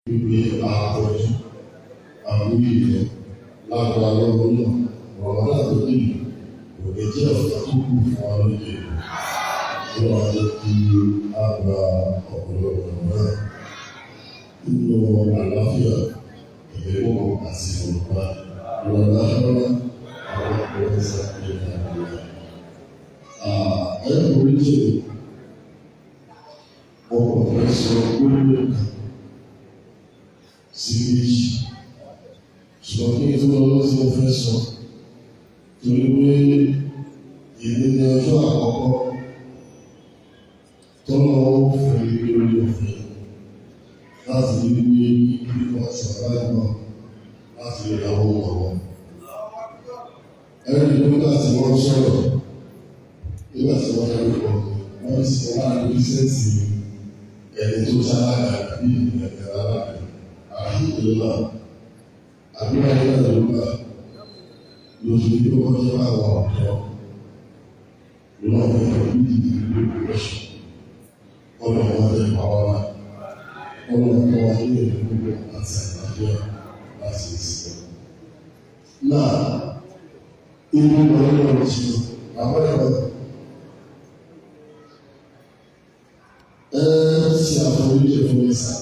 wípé àtọ́jú àwọn ìyẹn lágbára lọ́wọ́ náà ọ̀rọ̀ náà tó dé kò ní jẹ́ ọ̀tá tó kù fún wa lóde tó wà jẹ́ kí a gba ọ̀pọ̀lọpọ̀ náà nínú àlàáfíà ìgbẹ́wọ̀ àti ìfọ̀nùpá ìrọ̀lá ṣọ́lá àwọn ọ̀pọ̀lọpọ̀ ìsàkóyè nàìjíríà. Ẹ̀rọ oríṣiríṣi ọkọ̀ fẹ́ sọ gbólóhùn kan sí méjì ṣùgbọ́n kí n tó lọ́wọ́ tí mo fẹ́ sọ torí pé èmi ní ọjọ́ àkọ́kọ́ tọ́lọ́ fún mi lórí òfin láti rí pé kí wọ́n ti àbáyé náà láti rí àwọn ọ̀rọ̀. Ẹ̀rí nígbà tí wọ́n sọ̀rọ̀ nígbà tí wọ́n yẹ kọ́ wọ́n ti sọ láàrin bísẹ́ẹ̀tì ẹni tó ṣáláàgà bí ìgbẹ̀kẹ̀ aláàbẹ̀ àhíkèlá àbúrò ayélujára lóṣù tí ó kọjá àwọn ọ̀dọ́ lọ́wọ́ ìlú ìlú ìrẹsì ọ̀nà wọn lè pa wá ọ̀nà tó wà ní ìlú àti àlàáfíà láti ìsìn. Náà inú ìgbàlódé ti àwọn ẹ̀rọ ṣe àforíjì fún ìsà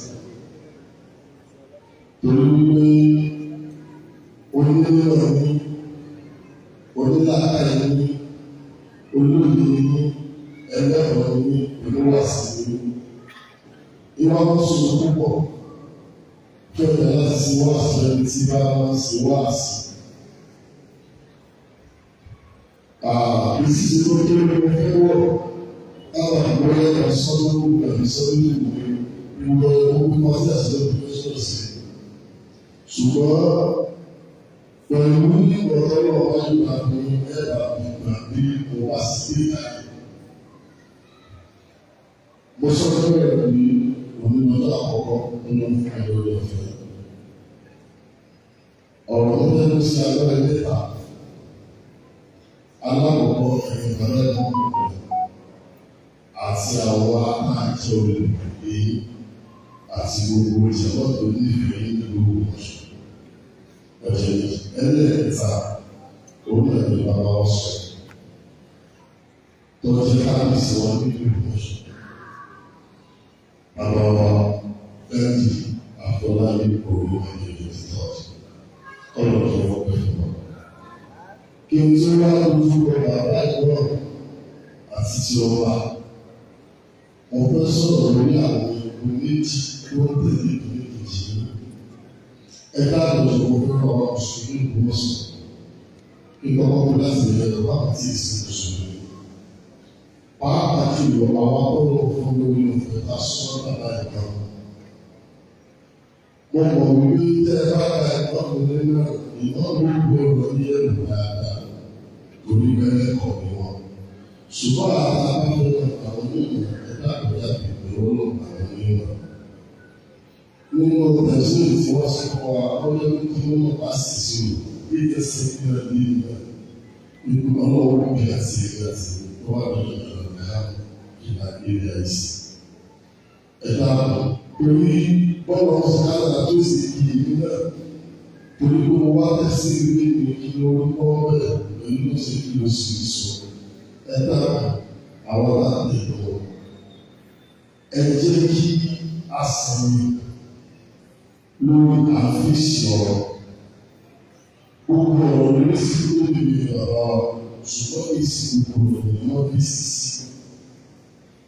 torí wípé onílé ní onílàákàyè ní olóògbé ní ẹlẹ́rọ ní olówàsí ní ìwọ́n sọ púpọ̀ kí ọ̀dà láti ṣe wáàsí ẹni tí bá wọ́n ṣe wáàsí. Ìṣiṣẹ́ tó kéré ló fẹ́ wọ̀ àwọn àgbọ̀yẹ ìsọdún ìsọdún ìwé ìwé ogun wọn sí àṣẹ ìfẹsọ̀sẹ̀. Ṣùgbọ́n pẹ̀lú ọ̀rọ̀ wáyé àmì ẹ̀dá ìgbà bí mo wá sí ìta. Mo sọ fún ẹ̀rọ ní onímọ̀tò àkọ́kọ́ nínú fún ẹ̀rọ ìfẹ́. Ọ̀rọ̀ tó lẹ́nu sí agbára mẹ́ta. Alákọ̀ọ́kọ́ ẹ̀yìn ìbálẹ̀ kan àti àwọn àjọ olùgbé àti gbogbo ìjọba tó nífẹ̀ẹ́ ní gbogbo ọ̀ṣun. Ọ̀jẹ̀ ẹlẹ́ẹ̀ta òun náà ní bàbá ọ̀ṣun tó jẹ́ káàbíyèsí wọn ní gbogbo ọ̀ṣun. Bàbá wa Bẹ́ẹ̀ni Àfọlábí òru ẹ̀jẹ̀ ìtọ́jú kọ́lọ̀ tó wọ́n pẹ̀ fún wọn. Kí n tó wá lójú ọba aláìwọ̀ àti tí ó wà. Wọ́n fẹ́ sọ̀rọ̀ lórí àwọn ìlú méjì tí wọ́n tẹ̀lé ìlú méjì. Ẹ̀ka àgbẹ̀sọ̀ kò fẹ́ rọ ọ̀ṣun ní ìgbọ́sọ̀. Nígbà kọ́kọ́ láti ilẹ̀ ẹ̀rọ àti ìsìn òṣèlú. Pàápàá jùlọ àwọn akọ́lọ́ fún lórí ọ̀fẹ́ ká sọ bàbá ẹ̀ka. Mo mọ̀ wípé tẹ́ ẹ bá ka ẹ̀kọ́ ọ̀gbìn náà ìnáwó gbogbo ní ẹ̀rù dáadáa torí bẹ́ẹ̀ kọ̀ ní wọn. Ṣùgbọ́n àwọn abáfẹ́ àwọn onímọ̀ ẹ̀dá àgbẹ̀dá ìgbèrò àwọn onímọ̀. Nínú tẹ̀síwì tí wọ́n sọ fún wa, ó yẹ kí wọ́n bá sì sí o, bí ẹsẹ̀ bí wọ́n bí ìgbà. Nínú ọlọ́wọ́ bí àti ìgbà tí wọ́n wà lọ́dọ̀ ìgbà ìgbà ìrìn àìsí. Ẹ̀dá torí bọ́ọ̀lù ọ̀sán tó sì kí ìlú náà torí pé mo wá tẹ̀sí ilé ìwé kí ló ń kọ́ bẹ̀rẹ̀ pẹ̀lú ọ̀sẹ̀ kí ló sì sọ. Ẹ̀dá àwọn láti lọ. Ẹ jẹ́ kí a sinmi lórí àfíìsì ọ̀rọ̀. Gbogbo ọ̀rọ̀ lórí sí lórí ọ̀rọ̀ ṣùgbọ́n èsì gbogbo ọ̀rọ̀ ní wọ́n fi sí.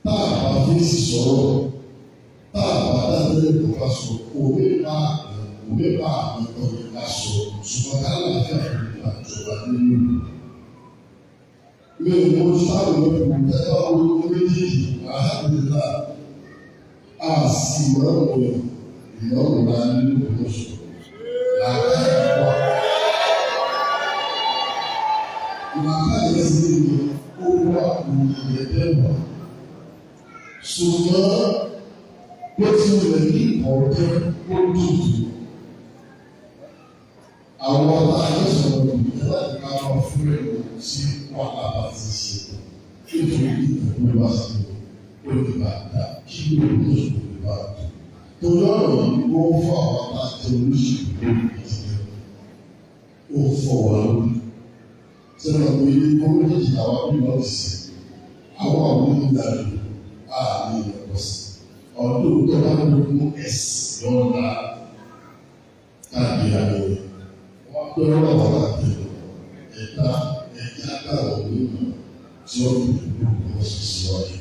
Tá a bá fèsì sọ̀rọ̀, tá a bá dábẹ́ ìdọ́gba sọ, òwe bá ìdọ́gba sọ, ṣùgbọ́n ká láti àfihàn àjọba nínú. Mi ò mọ sáwọn ọmọ ẹgbẹ́ olóko méjèèjì àhàbìlá a sì máa ń wọ ìnáwó náà nínú ìgbọ̀nsọ̀ làákà ìwà. Làákà ìyẹ́sí ni ó wà ní ìyẹ́dẹ́wà. Ṣùgbọ́n bó ti wẹ̀ ní ọ̀rẹ́ ó dùdù. Àwọn aláìsàn ìyẹn láti ká lọ fún ẹ̀rọ sí wàhálà ti ṣe nítorí ìgbàgbọ́ bá ṣe olùbàdà kí ló ń lò olùbàdà torí ọ̀rọ̀ yìí ó fọ àwọn àti olóṣèlú ìdílé ó fọ wà lórí sẹ́nu ọ̀pọ̀ ilé kọ́mọ́tì àwọn abúlé sí àwọn àwọn onídàájú àmì ìrọ̀sí ọdún tó bá ń lò ẹ̀sìn lọ́la káàkiri àgbẹ̀ wọ́n pẹ́ lọ́wọ́ láti ẹ̀ka káwọn onímọ̀ tí ó fi ìlú wọn sì síwájú.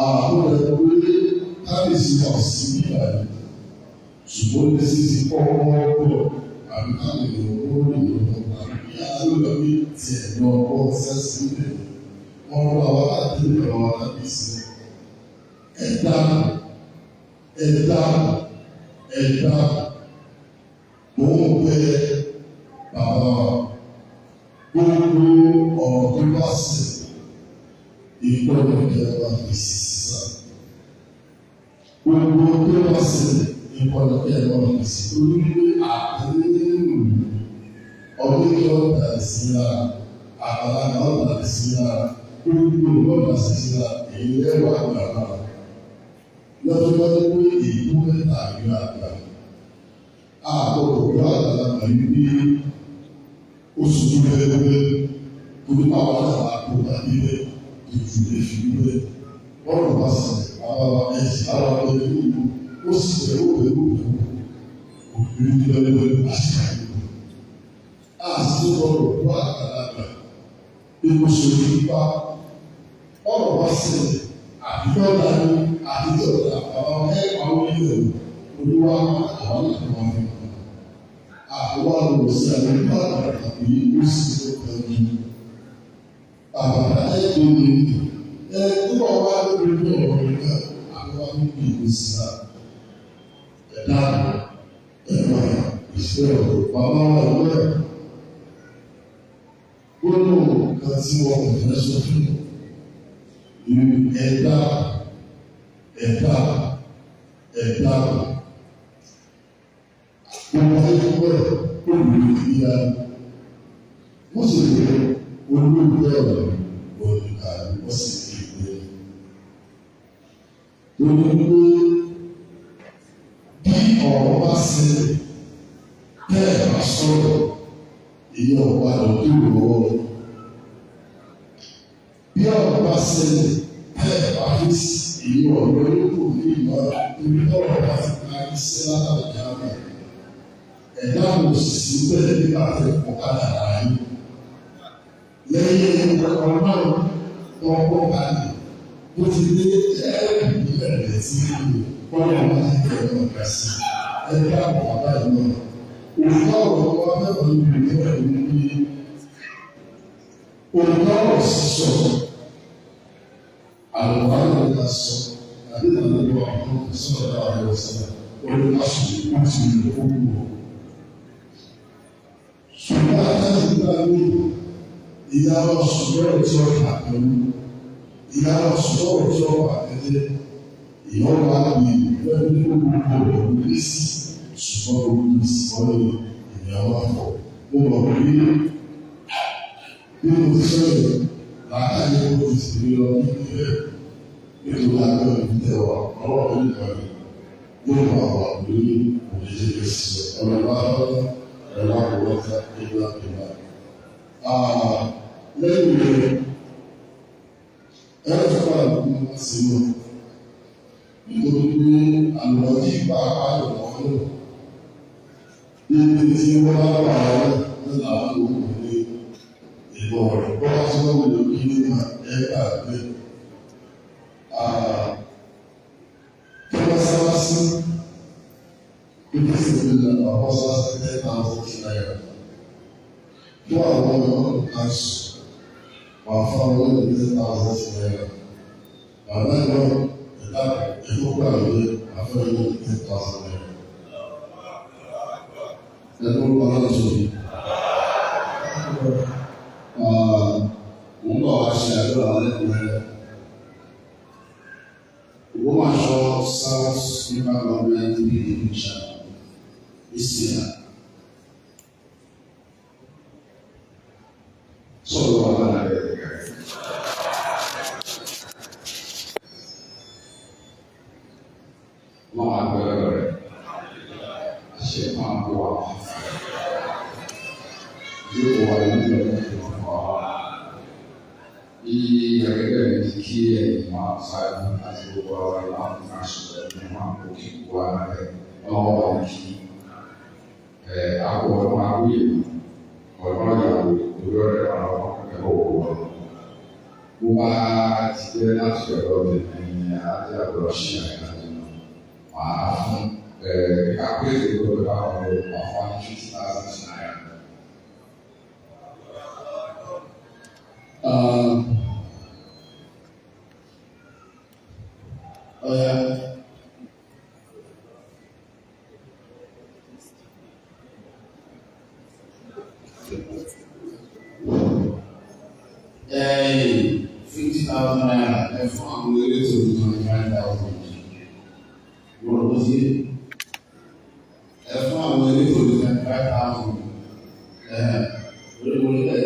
Àwọn ẹ̀rọ wílé kábíyèsí wà sí nígbà yìí ṣùgbọ́n ní sísí kọ́ wọ́n pọ̀ àbí káwọn ènìyàn wọ́n lè lọ́wọ́ àbí alóòlọ́ bí tiẹ̀ lọ ọkọ̀ sẹ́sì nílẹ̀ wọ́n rọ àwọn láti lè rọ àwọn kábíyèsí ẹ̀dá òun pẹ́ bàbá gbogbo ọ̀rọ̀ tó bá sì ìgbọ́dọ̀ kẹwàá fèsì sísá. Gbogbo tó bá sì ìgbọ́dọ̀ kẹwàá fèsì torí pé àtẹnudínú ọdún kí wọ́n dà sí lára àbálàgbà wọ́n dà sí lára gbogbo wọ́n dà sí lára èyí lẹ́wọ̀ àgbàrá. Lọ́dún lọ́dún pé èyí mẹ́ta àgbà àgbà. Àkókò tó àgbàlagbà yìí bí oṣù tó lẹ́gbẹ̀ẹ́ torí àwọn àwọn àkókò níbẹ̀ ètò ìfi níbẹ̀ wọ́n lọ bá sọ̀rọ̀ àwọn ẹ̀sìn àwọn ọmọdé nínú ó sì tẹ̀wọ́ pẹ̀lú òbí lẹ́gbẹ̀ẹ́ àṣà ìlú. Àti ọ̀rọ̀ wà àgbàlagbà ewu ṣòro nípa ọ̀rọ̀ bá sọ̀rọ̀ àbíkọ́lá ní àbíkọ́lá àwọn àwọn ilẹ̀ olúwa àwọn àgbà wọn. Àwọn olùsí àwọn ìbára tàbí oṣù tó kọjú. Àbàbà ẹ̀jẹ̀ ní nígbà wà lórí ní ọ̀rọ̀ ìgbà àwọn níbi ìgbésà ẹ̀dá ẹ̀rọ ìfẹ́ ọ̀rọ̀ bàbá wà lọ́rẹ̀. Gbọ́dọ̀ kan tí wọ́n kò fẹ́ sọ fún ìlú ẹ̀dá. Gbogbo ayélujára olùdíyà wọ́n sì lè olùdíyà olùkà wọ́n sì lè gbé. Olùdíyà bí ọ̀rọ̀ bá ṣẹlẹ̀ bẹ́ẹ̀ bá sọ̀rọ̀ èyí ọ̀pá lọ́dún lọ́wọ́. Bí ọ̀rọ̀ bá ṣẹlẹ̀ bẹ́ẹ̀ bá fi èyí ọ̀rọ̀ yóò kò ní ìmọ̀ ibi tọ́rọ̀ bá ti parí sí látàrí àgbà. Ẹ̀dá kò sí bẹ́ẹ̀ nígbà tí kò padà ráyé. Lẹ́yìn ọ̀rọ̀ náà wọ́n kọ́ kalẹ̀ bó ti dé ẹ̀ẹ́dì ìbẹ̀rẹ̀ sí wọ́n yà wọ́n ti tẹ̀lé ọ̀gá sí ẹ̀dá àwọn bàbá yìí náà. Òǹkà ọ̀rọ̀ wọn mẹ́wàá ní ìlú ẹ̀rọ ní òǹkà ọ̀rọ̀ sísọ àwọn àwọn ọ̀gá sọ àbí àwọn ọ̀gá àwọn sọ̀rọ̀ àwọn ọ̀sán olùkọ́ sọ̀rọ̀ láti ìlú òkú. Ṣùgbọ́n àtàkùn gbà mí ìyáwó sọ̀rọ̀ tí ó kà pẹ̀lú ìyáwó sọ̀rọ̀ tí ó wà pẹ̀lú ìyáwó àgbè lẹ́nu ní gbogbo ọ̀rọ̀ lẹ́sí ṣùgbọ́n olùkọ́ sọ̀rọ̀ ìyáwó àpọ̀. Mo mọ̀ pé bí mo ti sọ̀rọ̀ látàrí mo ti sì rí lọ ní ilé nítorí àgbẹ̀ ìtẹ̀wà ọlọ́run nígbà mi yóò máa wà lórí òṣèlú ìṣẹ̀ ọ̀rọ̀ ẹ̀rọ àwòrán ìgbà ìgbà. Lẹ́yìn rẹ̀ ẹ̀rọ fún àlùkò sí mọ́ nítorí pé àlùkò tí ìgbà àpáyọ̀ wọn lò níbi tí wọ́n bá wà wọ́n ní àwọn òkú ní ìbọn rẹ̀ bọ́ wá sí wọ́n lè kí ní ẹ̀ka gbé. Kí wọ́n sábà sí ibi tí ìpínlẹ̀ àwọn sábà sí 10,000 naira. Fún àwọn ọmọ kanṣu wà fún àwọn ọmọ 10,000 naira. Bàbá náà ẹ̀dá ìfowópamọ́ àlùyé àfẹ́rẹ́ 10,000 naira. Ẹ̀dá olùkọ́ náà sọ̀rọ̀. Mo ń bọ̀ wá ṣe àdúrà lẹ́kùnrin. Ògbómọ̀ṣọ́ South Local Government Division Ìsìlá. Sọ̀rọ̀ wà lára rẹ̀. ṣe máa bọ̀ wá. Yóò wà nínú ẹ̀rọ ìfọ̀ wá. Bí ẹgbẹ́ mi ti kí ẹ̀yìn máa ṣáájú àti gbogbo àwọn ìlànà ìfàṣẹ ní máa kó kí gbogbo ara rẹ̀ lọ́wọ́ wà kí àpò ọ̀rọ̀ àwòyè ọ̀rọ̀ ìyàwó lórí ọ̀rẹ́ àwọn ẹ̀kọ́ òwò. Mo máa ti dé láti ọ̀dọ̀ tèmi ní àti àbúrò ṣe àyàjọ náà. Màá fún àpèjì gbogbo àwọn ọ̀rọ̀ àwọn ní 50,000 naira. Hey, 50,000 naira. And from the way to 25,000. What was it? And from the way to 25,000. What was that?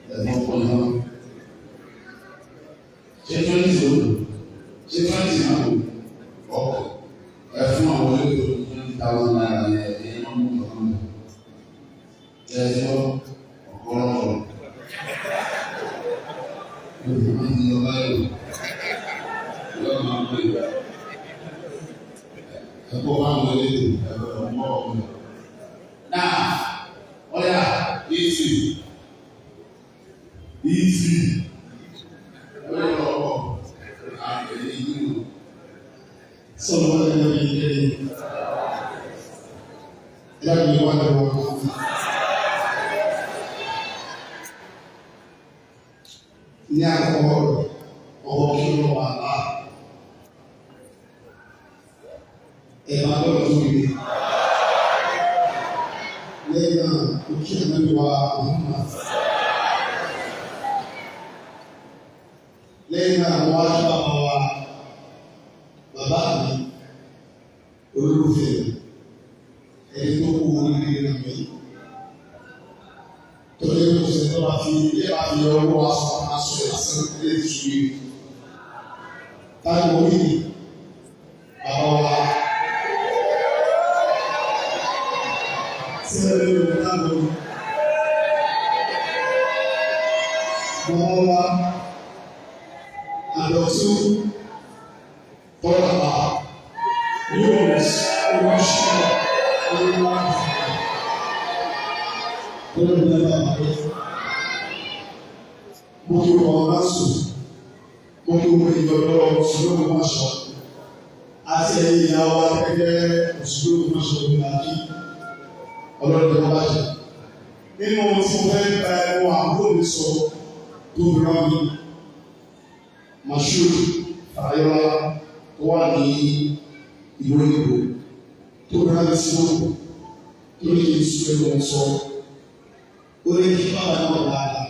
That's not point on. She's 20 now. Okay. And from the way to 20,000 naira. There's no color. Now, oh yeah, easy. Ní àkọ́kọ́ ọwọ́ kí ló wà láà ẹ̀bá lọ́wọ́ tó gbé lẹ́yìn náà òkè mẹ́wàá ọ̀húnmá lẹ́yìn náà wọ́n á bàbá wa bàbá mi olólùfẹ́ ẹni tó kú wọn ní ìrìnà mi torí kò sí tó bá fi ọwọ́ aṣọ ìlàsán ilé ìṣúwé táwọn orí bàbá wa sẹ́lẹ̀ lórí táwọn orí bàbá wa àdọ̀tú tọ́lá yóò ṣe olúwa lórí bàbá wa. Mo kí wọn bá sùn, mo kí wọn ìgbọ̀dọ̀ òṣèlú máṣọ, àti ẹ̀yìn ìyàwó akẹ́kẹ́ òṣèlú máṣọ ní àjí ọlọ́dún bá jẹ. Nínú ohun tí mo fẹ́ gba ẹnu àbúrò mi sọ tó rán mi, Mashood Fàyọ́lá tó wà ní ìwé ìbò tó rán mi sí òkú tó ní kí n sún ẹnu wọn sọ. Ó ní kí bàbá náà dáadáa.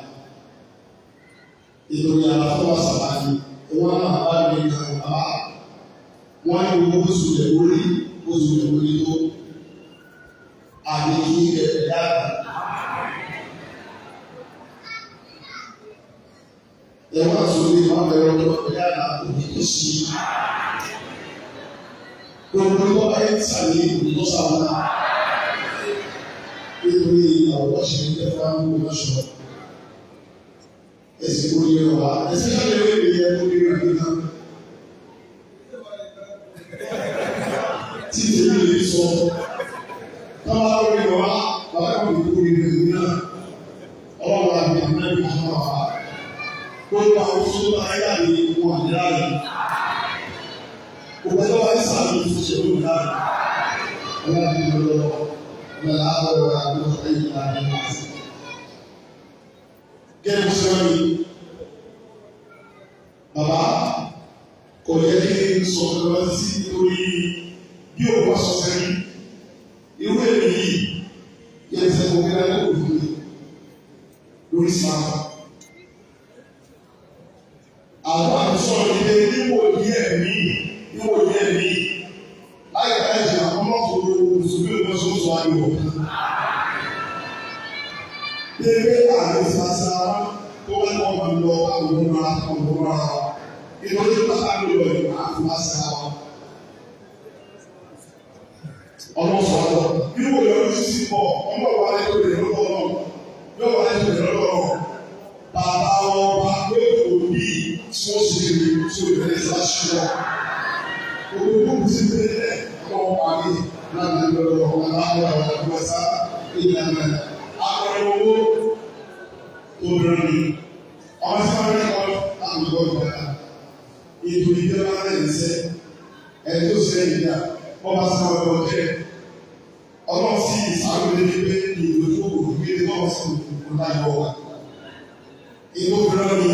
Ìtòrí àlàfo àṣàbàní wọn náà bá mi kàn bá wọn ní owó oṣù rẹ̀ lórí tó àmì kí ẹ̀rẹ̀ dáadáa. Ẹ̀wọ́n àtúndì máa bẹ̀rẹ̀ ọjọ́ ẹ̀yà òní tó ṣí. Gbogbo ìwọ́n bá yẹn sàlẹ̀ òní tó sàwọn náà. Nítorí àwọn ọ̀ṣẹ́ ìjẹ́fà ń gbé lọ́ṣọ́. Ẹ̀sìn kò yẹ wá, ẹ̀sìn ká lè rí ìyẹn tó ní ìrìn àjò náà. Tí èmi lè sọ, káwá lórí wá, bàbá kò ní kó ìrìn àjò náà. Ọlọ́run àbí àmẹ́rin àwọn àbá. Gbogbo àwọn tó bá yá ní wọn àdúrà yìí. Gbogbo ẹgbẹ́ wa ní sàmì ìfúnṣẹ́ ló ń dá. Ọlọ́run àbí lọ́wọ́, ọ̀nà àbọ̀ àbọ̀ ẹ̀yìn àbí àṣẹ. Gẹ́gẹ́ bí sọ́ọ́ ni bàbá kò yẹ kí n sọ lọ sí orí bí o bá sọ sẹ́yìn irú èmi yìí yẹ ẹsẹ̀ kò kí láyé òfin mi lórí sáà. Àwọn àtúnṣe ìdílé níwò díẹ̀ mí láyé ká ẹ̀jẹ̀ àwọn ọmọkùnrin mùsùlùmí ìgbọ́sọ̀sọ ayò ọ̀kan. Débé àlè sàṣà tó wá ní ọmọ lọ àwòrán ìtọ́jú pátá mi lọ ìlú àfúnásá wa. ọlọ́sọ̀rọ̀ bí wọ́n yọ ní sísí pọ̀ ọlọ́wọ́ ayélujára lọ́wọ́ náà yóò wá ayélujára lọ́wọ́ bàbá wọn bá yóò kò bí tí wọ́n ṣe lè tó ìbẹ̀rẹ̀ ìsáṣẹ́ wọn. Gbogbo kò sí bẹ́ẹ̀ ọlọ́wọ́ parí láti lọ́wọ́ aláwọ̀ àwọn ọ̀gbọ́sá ìlànà akọrin owó tó bẹ̀rẹ̀ ní ọmọ sí wọn lẹ́kọ̀ọ́ láti lọ́wọ́ ètò ìjọba rẹ̀ ń sẹ́ ẹ̀tọ́ sẹ́yìn dá wọ́n bá sáwọn ọmọ jẹ́ ọlọ́run sí ìsàlùmí ní pé ìlú tó kò gbé lọ́wọ́ sí ìlú láyọ̀ wá. Inú bẹ̀rẹ̀ ni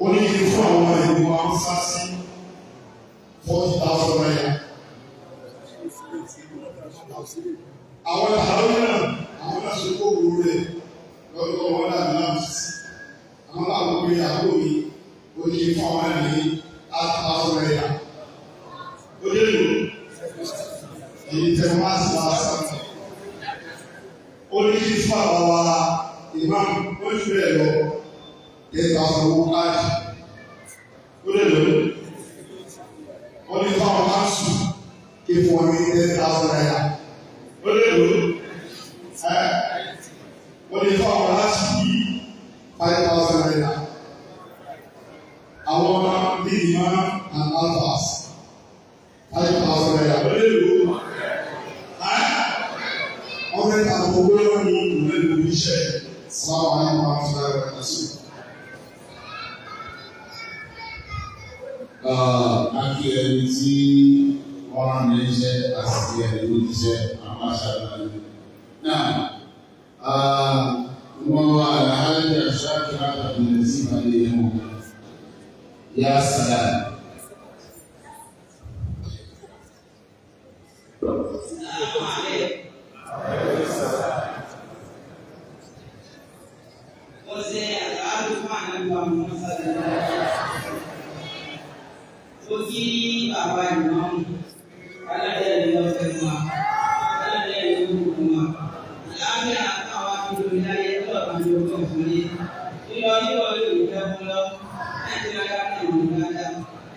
ó ní kí fún àwọn ìlú àwọn sá sí 40,000 naira. Àwọn ìtàwọn náà àwọn náà ṣe kó wúrú rẹ̀ lọ́dọ̀ wọn láti láti sí. Àwọn láwọn pé àbúrò mi ó ní kí fún àwọn ìlú 8,000 naira. Ó lè lò èyí tẹ máa sì máa sàn. Ó ní kí fún àwọn wa ìmáà ó ní bẹ́ẹ̀ lọ 10,000 owó káàdì. Ó lè lò ó ní fún àwọn káńsù kí fún wọn ní 10,000 naira. Ó lè lò ó ní fún àwọn láti bí 5,000 naira. Àwọn mímá and alphas 5,000 naira. Ó lè lò ó. Ọ̀rẹ́ àwọn owó lọ́wọ́ ní ìlú ìlú iṣẹ́ sáwọn àyè máa ń fẹ́ rẹ̀ lọ́sùn. Akí ẹni tí wọ́n rán ní iṣẹ́ àti ẹni tó iṣẹ́ àwọn aṣáájú. Náà, wọ́n wá àlàájá ṣáàkì látàbílẹ̀ sí ìpàdé ẹ̀mọ́. Yá sàlá. Ogi bàbá ìmọ̀ọ́mù, aládé ìlú ọ̀fẹ́ fún wa, aládé ìlú fún wa. Àlàáfíà àwọn akíndòmí láyé lọ́ọ̀bà ní ogún fún yé. Lílọ yíwọ yóò fẹ́ fún lọ, láti rárá ní ìlú dáadáa.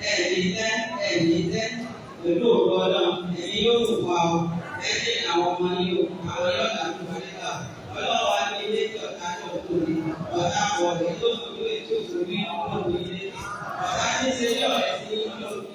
Ẹ̀ẹ̀ni tẹ́, pẹ̀lú òkú ọlọ́run, èmi yóò fò fún wa o. Ẹ̀ẹ́dẹ̀ àwọn ọmọ yìí o, àwọn yọ̀ọ̀ta tó wọlé ká. Ọlọ́wọ́ á ní ilé tí ọ̀tá tó tó ní. Ọ̀tá pọ̀ ní tó fojú ètò òfin ọlọ́run ilé. Ọ̀tá ní ṣe yọ̀ ẹ̀ sí ọlọ́run.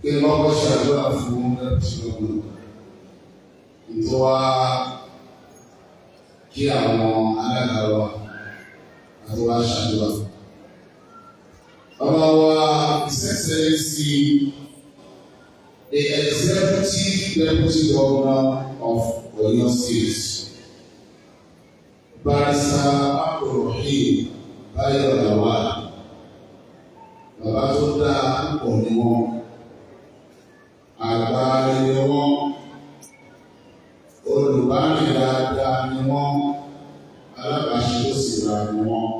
Kí wọ́n kọ́ ṣàdúrà fún ẹ̀tùnú ìtọ́ wá kí àwọn alága wa àti wá ṣàdúrà. Bàbá wa Excellency, the Executive Deputy Governor of Oyo State, Barrister Abdulrahim Bayo Lawal, bàbá tó dáa púpọ̀ ni wọ́n. Àgbáyé ni wọ́n, olùbárìn dáadáa ni wọ́n, alábàáṣe tó sì ra ni wọ́n.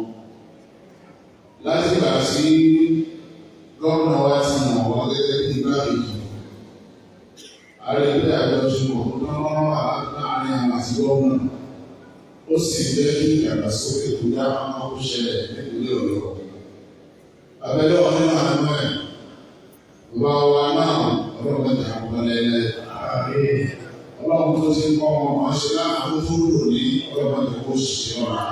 Láti ìgbà tí gómìnà wa ti mọ̀ wọ́n gẹ́gẹ́ bí igbákejì, àrẹ́gbẹ́ àjọṣepọ̀ tó dánwọ́n wà láàárín àwọn àti gómìnà, ó sì jẹ́ kí ìdàgbàsókè tó dá máa ń ṣẹlẹ̀ nípínlẹ̀ Ọ̀yọ́. Abẹ́lẹ́ wọn nínú àánú ẹ̀, bàbá wa náà ọlọ́run mẹ́ta àwọn ẹlẹ́lẹ́. Ọlọ́run ọlọ́run tó ti ń kọ́ wọn máa ṣe lánàá tó tó lò ní ọlọ́run tó kó ṣe ọ̀la.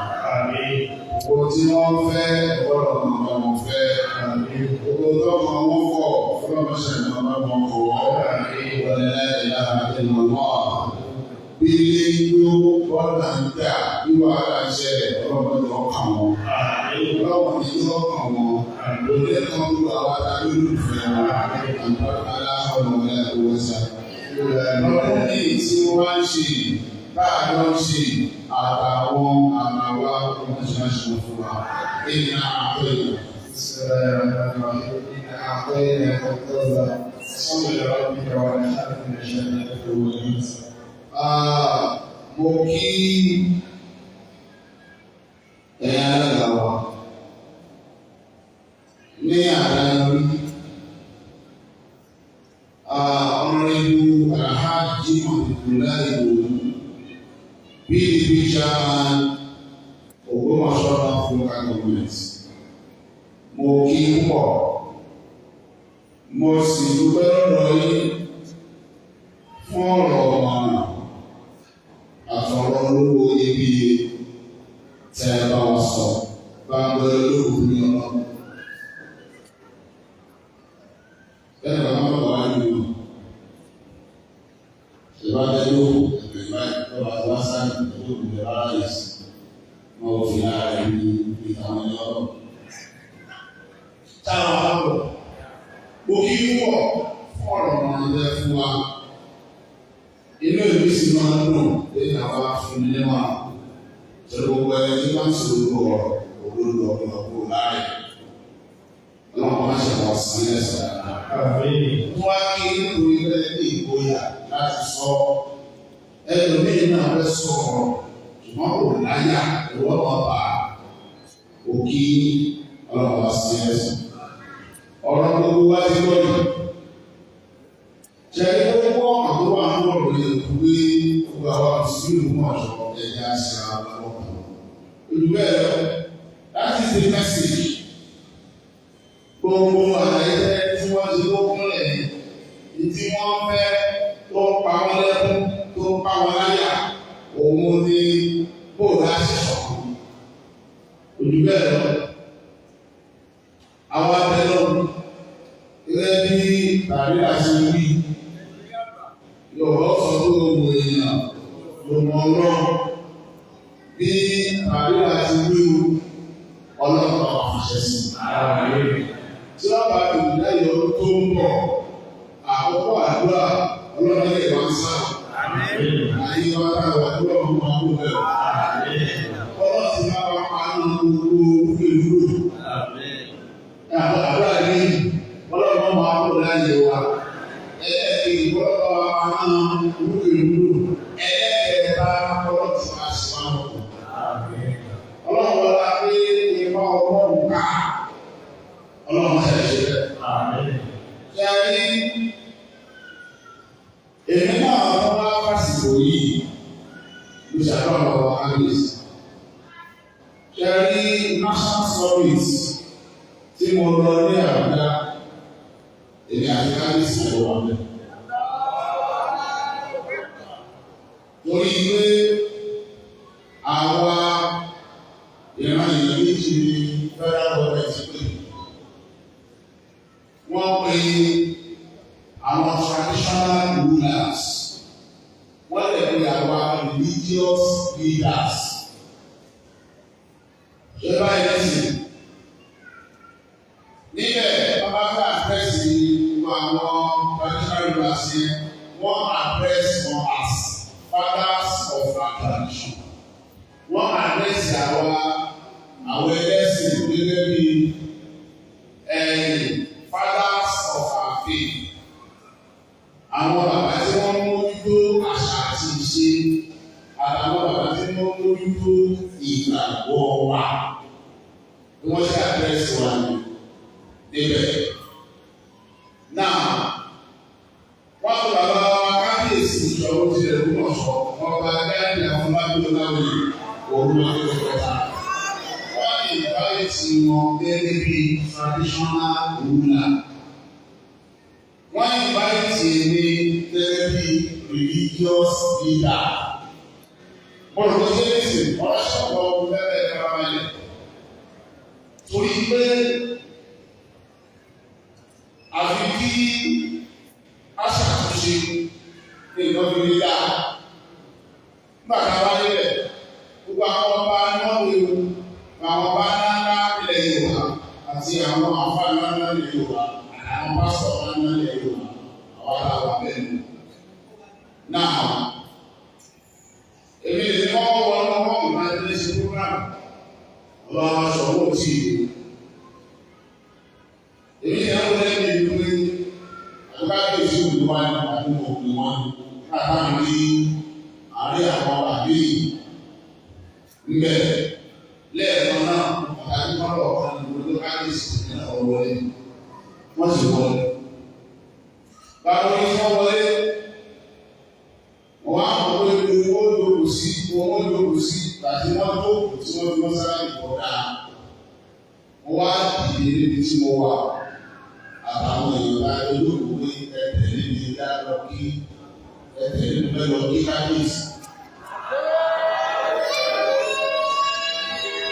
Gbogbo tí wọ́n fẹ́ ọlọ́run máa wọn fẹ́. Gbogbo tó máa wọ́n kọ̀ ọlọ́run ṣe máa bá wọn kọ̀ wọ́n. Wọlé ìlànà ìmọ̀lá. Bí ilé igbó bọ́ọ̀lù ń jà wíwá aláṣẹ ọlọ́run tó kàn wọ́n. Ọlọ́run ní tó kàn wọ́n. Òde kan ló àwọn adájọ́ olùfẹ́ wọn. Àgbàlá ọ̀nà ẹ̀wọ̀sà. Ọdún yìí tí wọ́n ń ṣe báàjọ́ ń ṣe àtàwọn àmàwá ọmọṣáṣí fún wa. Ìnà àpẹẹrẹ. إن أعطيناك الكوثر صل لربك وانحر من شانئك والإنس. Mo kí ẹ̀yà alága wa ní àdáyọrí Honorable Alhaji Abdullahi Idowu PDP Chairman Ògbómọ̀ṣọ́ Local Government. Mo kí púpọ̀, mo sì dúpẹ́ lọ́dọ̀ yín fún ọ̀rọ̀ ọ̀mọ̀ràn àtọ̀rọ̀ olówó iyebíye tẹ́ ẹ bá wa sọ bá ń gbé olówó ní ọlọ́run. Bẹ́ẹ̀ bá máa bọ̀ wá nínú ìbájẹ́ lówó ẹ̀gbẹ́ báyìí lọ́wọ́ àti wá sáré ìdókòwò ìbẹ̀rẹ̀ ara yìí sí wọn ò fi ara rẹ̀ ní ìtàn ọlọ́run. Táwọn àbọ̀ mo kí púpọ̀ fún ọ̀rọ̀ ọ̀rọ̀ ilẹ̀ fún wa. Inú ìlú sì máa ń dùn lẹ́yìn àwọn afúnilẹ́wà tó gbogbo ẹni tí wọ́n ti rú ọ̀rọ̀ òdodo ọ̀pọ̀lọpọ̀ láàyè. Ọlọ́run máa ṣe àwọn ọ̀sán ẹ̀sẹ̀ dáadáa. Wọ́n á kí nítorí bẹ́ẹ̀ ní ìgboyà láti sọ ẹlòmíín náà fẹ́ sọ̀rọ̀ ṣùgbọ́n kò láyà ìwọ́n náà bá òkì ọlọ́run wá sí ẹ̀sẹ̀. Ọ̀rọ̀ gbogbo wa ti gbọ́ yìí. Ṣé gbogbo àwọn wà ń bọ̀ lórí ìwé gbogbo àwọn ìṣúlù mọ̀ ọ̀ṣọ́ ẹ̀yà àṣà àwọn ọ̀pọ̀. Olùbẹ̀ lọ, that is the message. Gbogbo àlàyé tí wọ́n ti kó kúnlẹ̀ ní tí wọ́n fẹ́ tó pa wọ́n lẹ́kún tó pa wọ́n láyà òun ni bóòlù àṣìṣọ́. Olùbẹ̀ lọ, àwọn abẹ́lọ́ gẹ́gẹ́ bí tàbí àṣírí Yorùbá sọ pé gbogbo èèyàn ló mọ ọlọ́run bí tàbí àṣírí ọlọ́run àṣẹ sí. Tí wọ́n bá ti lẹ́yìn ọdún tó ń bọ̀, àkọ́kọ́ àdúrà ọlọ́run lè wá sá. Àyè wa ká wà àdúrà ọmọ ọmọ bẹ́ẹ̀. Ọlọ́run ti máa wá pa ní gbogbo ìlú. Àdúrà yìí ọlọ́run máa kó láyé wa. Ẹlẹ́ẹ̀kejì ọlọ́run máa ń wúlò ìlú. Ẹlẹ́ẹ̀kẹta ọlọ́run ti máa ṣe máa ń wọ̀. Ọlọ́run wọlá pé ìfọ̀ ọlọ́run ká. Ọlọ́run ṣe ṣe bẹ́ẹ̀. Ṣé a rí èmi náà tó bá fásitì yìí ló ṣàlọ́ ọ̀rọ̀ Ángílísì. Ṣé a rí national summit tí mo lọ ní Àbújá èmi àti Kábíyèsí ló wà bẹ́ẹ̀. Torí pé àwa ìran ìlú méjì ní federal government pé wọ́n pe àwọn traditional rulers, wọ́n lè pe àwọn religious leaders. Ṣé báyìí lẹ́sìn? Níbẹ̀ bàbá fẹ́ àpẹ́sì àwọn traditional rulers yẹn, wọ́n àpẹ́sì wọn as fathers of our tradition. Wọ́n àpẹ́sì àwọn ẹlẹ́sìn gẹ́gẹ́ bí fathers of our faith. Àwọn bàbá tí wọ́n mójútó àṣà àti ìṣe àtàwọn bàbá tí wọ́n mójútó ìgbàgbọ́ wa. Bí wọ́n ṣe àpẹ́sì wa níbẹ̀. Náà, wọ́n fi bàbá wa Kábíyèsí ìṣòro ti rẹ̀ lónà sọ, wọ́n bá gáàdì àwọn lábúlé láwùjọ òru akẹ́kọ̀ọ́ta. Wọ́n lè báyìí tí wọ́n gẹ́gẹ́ bí traditional ruler. Wọ́n lè báyìí tí ní gẹ́gẹ́ bí religious leader. Wọ́n lọ sí ẹ̀sìn ọ̀ṣọ́gbọ̀ ọ̀hún lẹ́lẹ̀ kárámẹ́lẹ̀. Torí pé àfi kí a ṣàtúnṣe nǹkan fi lè dá. Nígbà tá a bá débẹ̀, gbogbo àwọn ọba náà wéwu, àwọn ọba ńláńlá ilẹ̀ Yorùbá àti àwọn àfáà ńláńlá ilẹ̀ Yorùbá, àwọn pásítọ̀ ńláńlá ilẹ̀ Yorùbá, àwọn aláwọ̀ abẹ́nu. Now, èmi lè kọ́ wọ́n lọ́wọ́ ìmájẹ́lẹ́sì program ọlọ́wọ́ sọ̀rọ̀ tí ìlú. Èmi ní àwọn ẹgbẹ́ ìlú pé àgbáyé ìṣòwò wà ní àdúgbò òkú wọn látàrí ní àárín àwọn àbí ńbẹ lẹ́ẹ̀kan náà àtàkì kọ́lọ̀ ọ̀kan ní gbogbo káàkiri ní ọ̀wọ́ ẹ̀ wọ́n sì wọlé. Báwo ni wọ́n wọlé? Wọ́n á mọ̀ pé owó lòkù sí tàbí wọ́n tó kù tí wọ́n fi wọ́n sára ìkọ̀dá. Wọ́n wá dìde níbi tí mo wà. Àtàwọn èèyàn bá olóògùn pé ẹ̀tẹ̀ níbi dá lọ kí ẹ̀tẹ̀ níbi lọ kí kábíyèsí.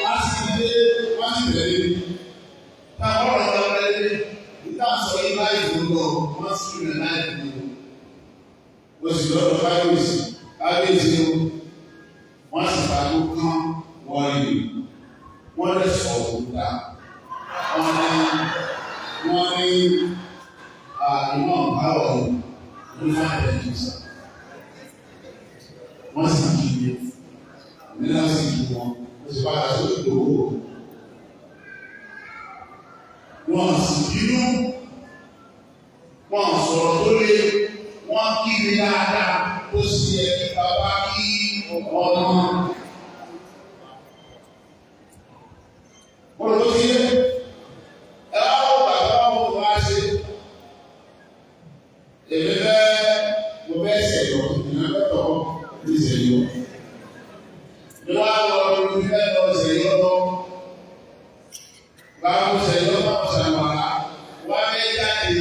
Wọ́n sì tẹ̀lé mi. Táwọn ọ̀rọ̀ lọ rẹ̀ nígbà sọ yí láì fún lọ, wọ́n sì rìn láì fún lọ. Wọ́n sì lọ́dọ̀ kábíyèsí o. Wọ́n sì fàájú kán wọ́n rí. Wọ́n lè sọ òkúta. Wọ́n ní ìmọ̀ àwọ̀ ní fàájẹ́jìsà. Wọ́n sì kí ilé. Nílá sì kí wọn. Wọ́n sì padà sórí ìdòwò. Wọ́n sì bínú. Wọ́n sọ̀rọ̀ tó lé. Wọ́n kí mi dáadáa. Ó sì yẹ kí bàbá kí ọmọ. Wọ́n lọ sí ilé. Mo fẹ́ ṣẹ̀yọ̀ ìrìnàjò ní ṣẹ̀yọ̀. Mo wá lọ orí fẹ́ lọ ṣẹ̀yọ̀ lọ. Báwo ṣẹ̀yọ̀ náà ṣàmàlà wá fẹ́ jáde.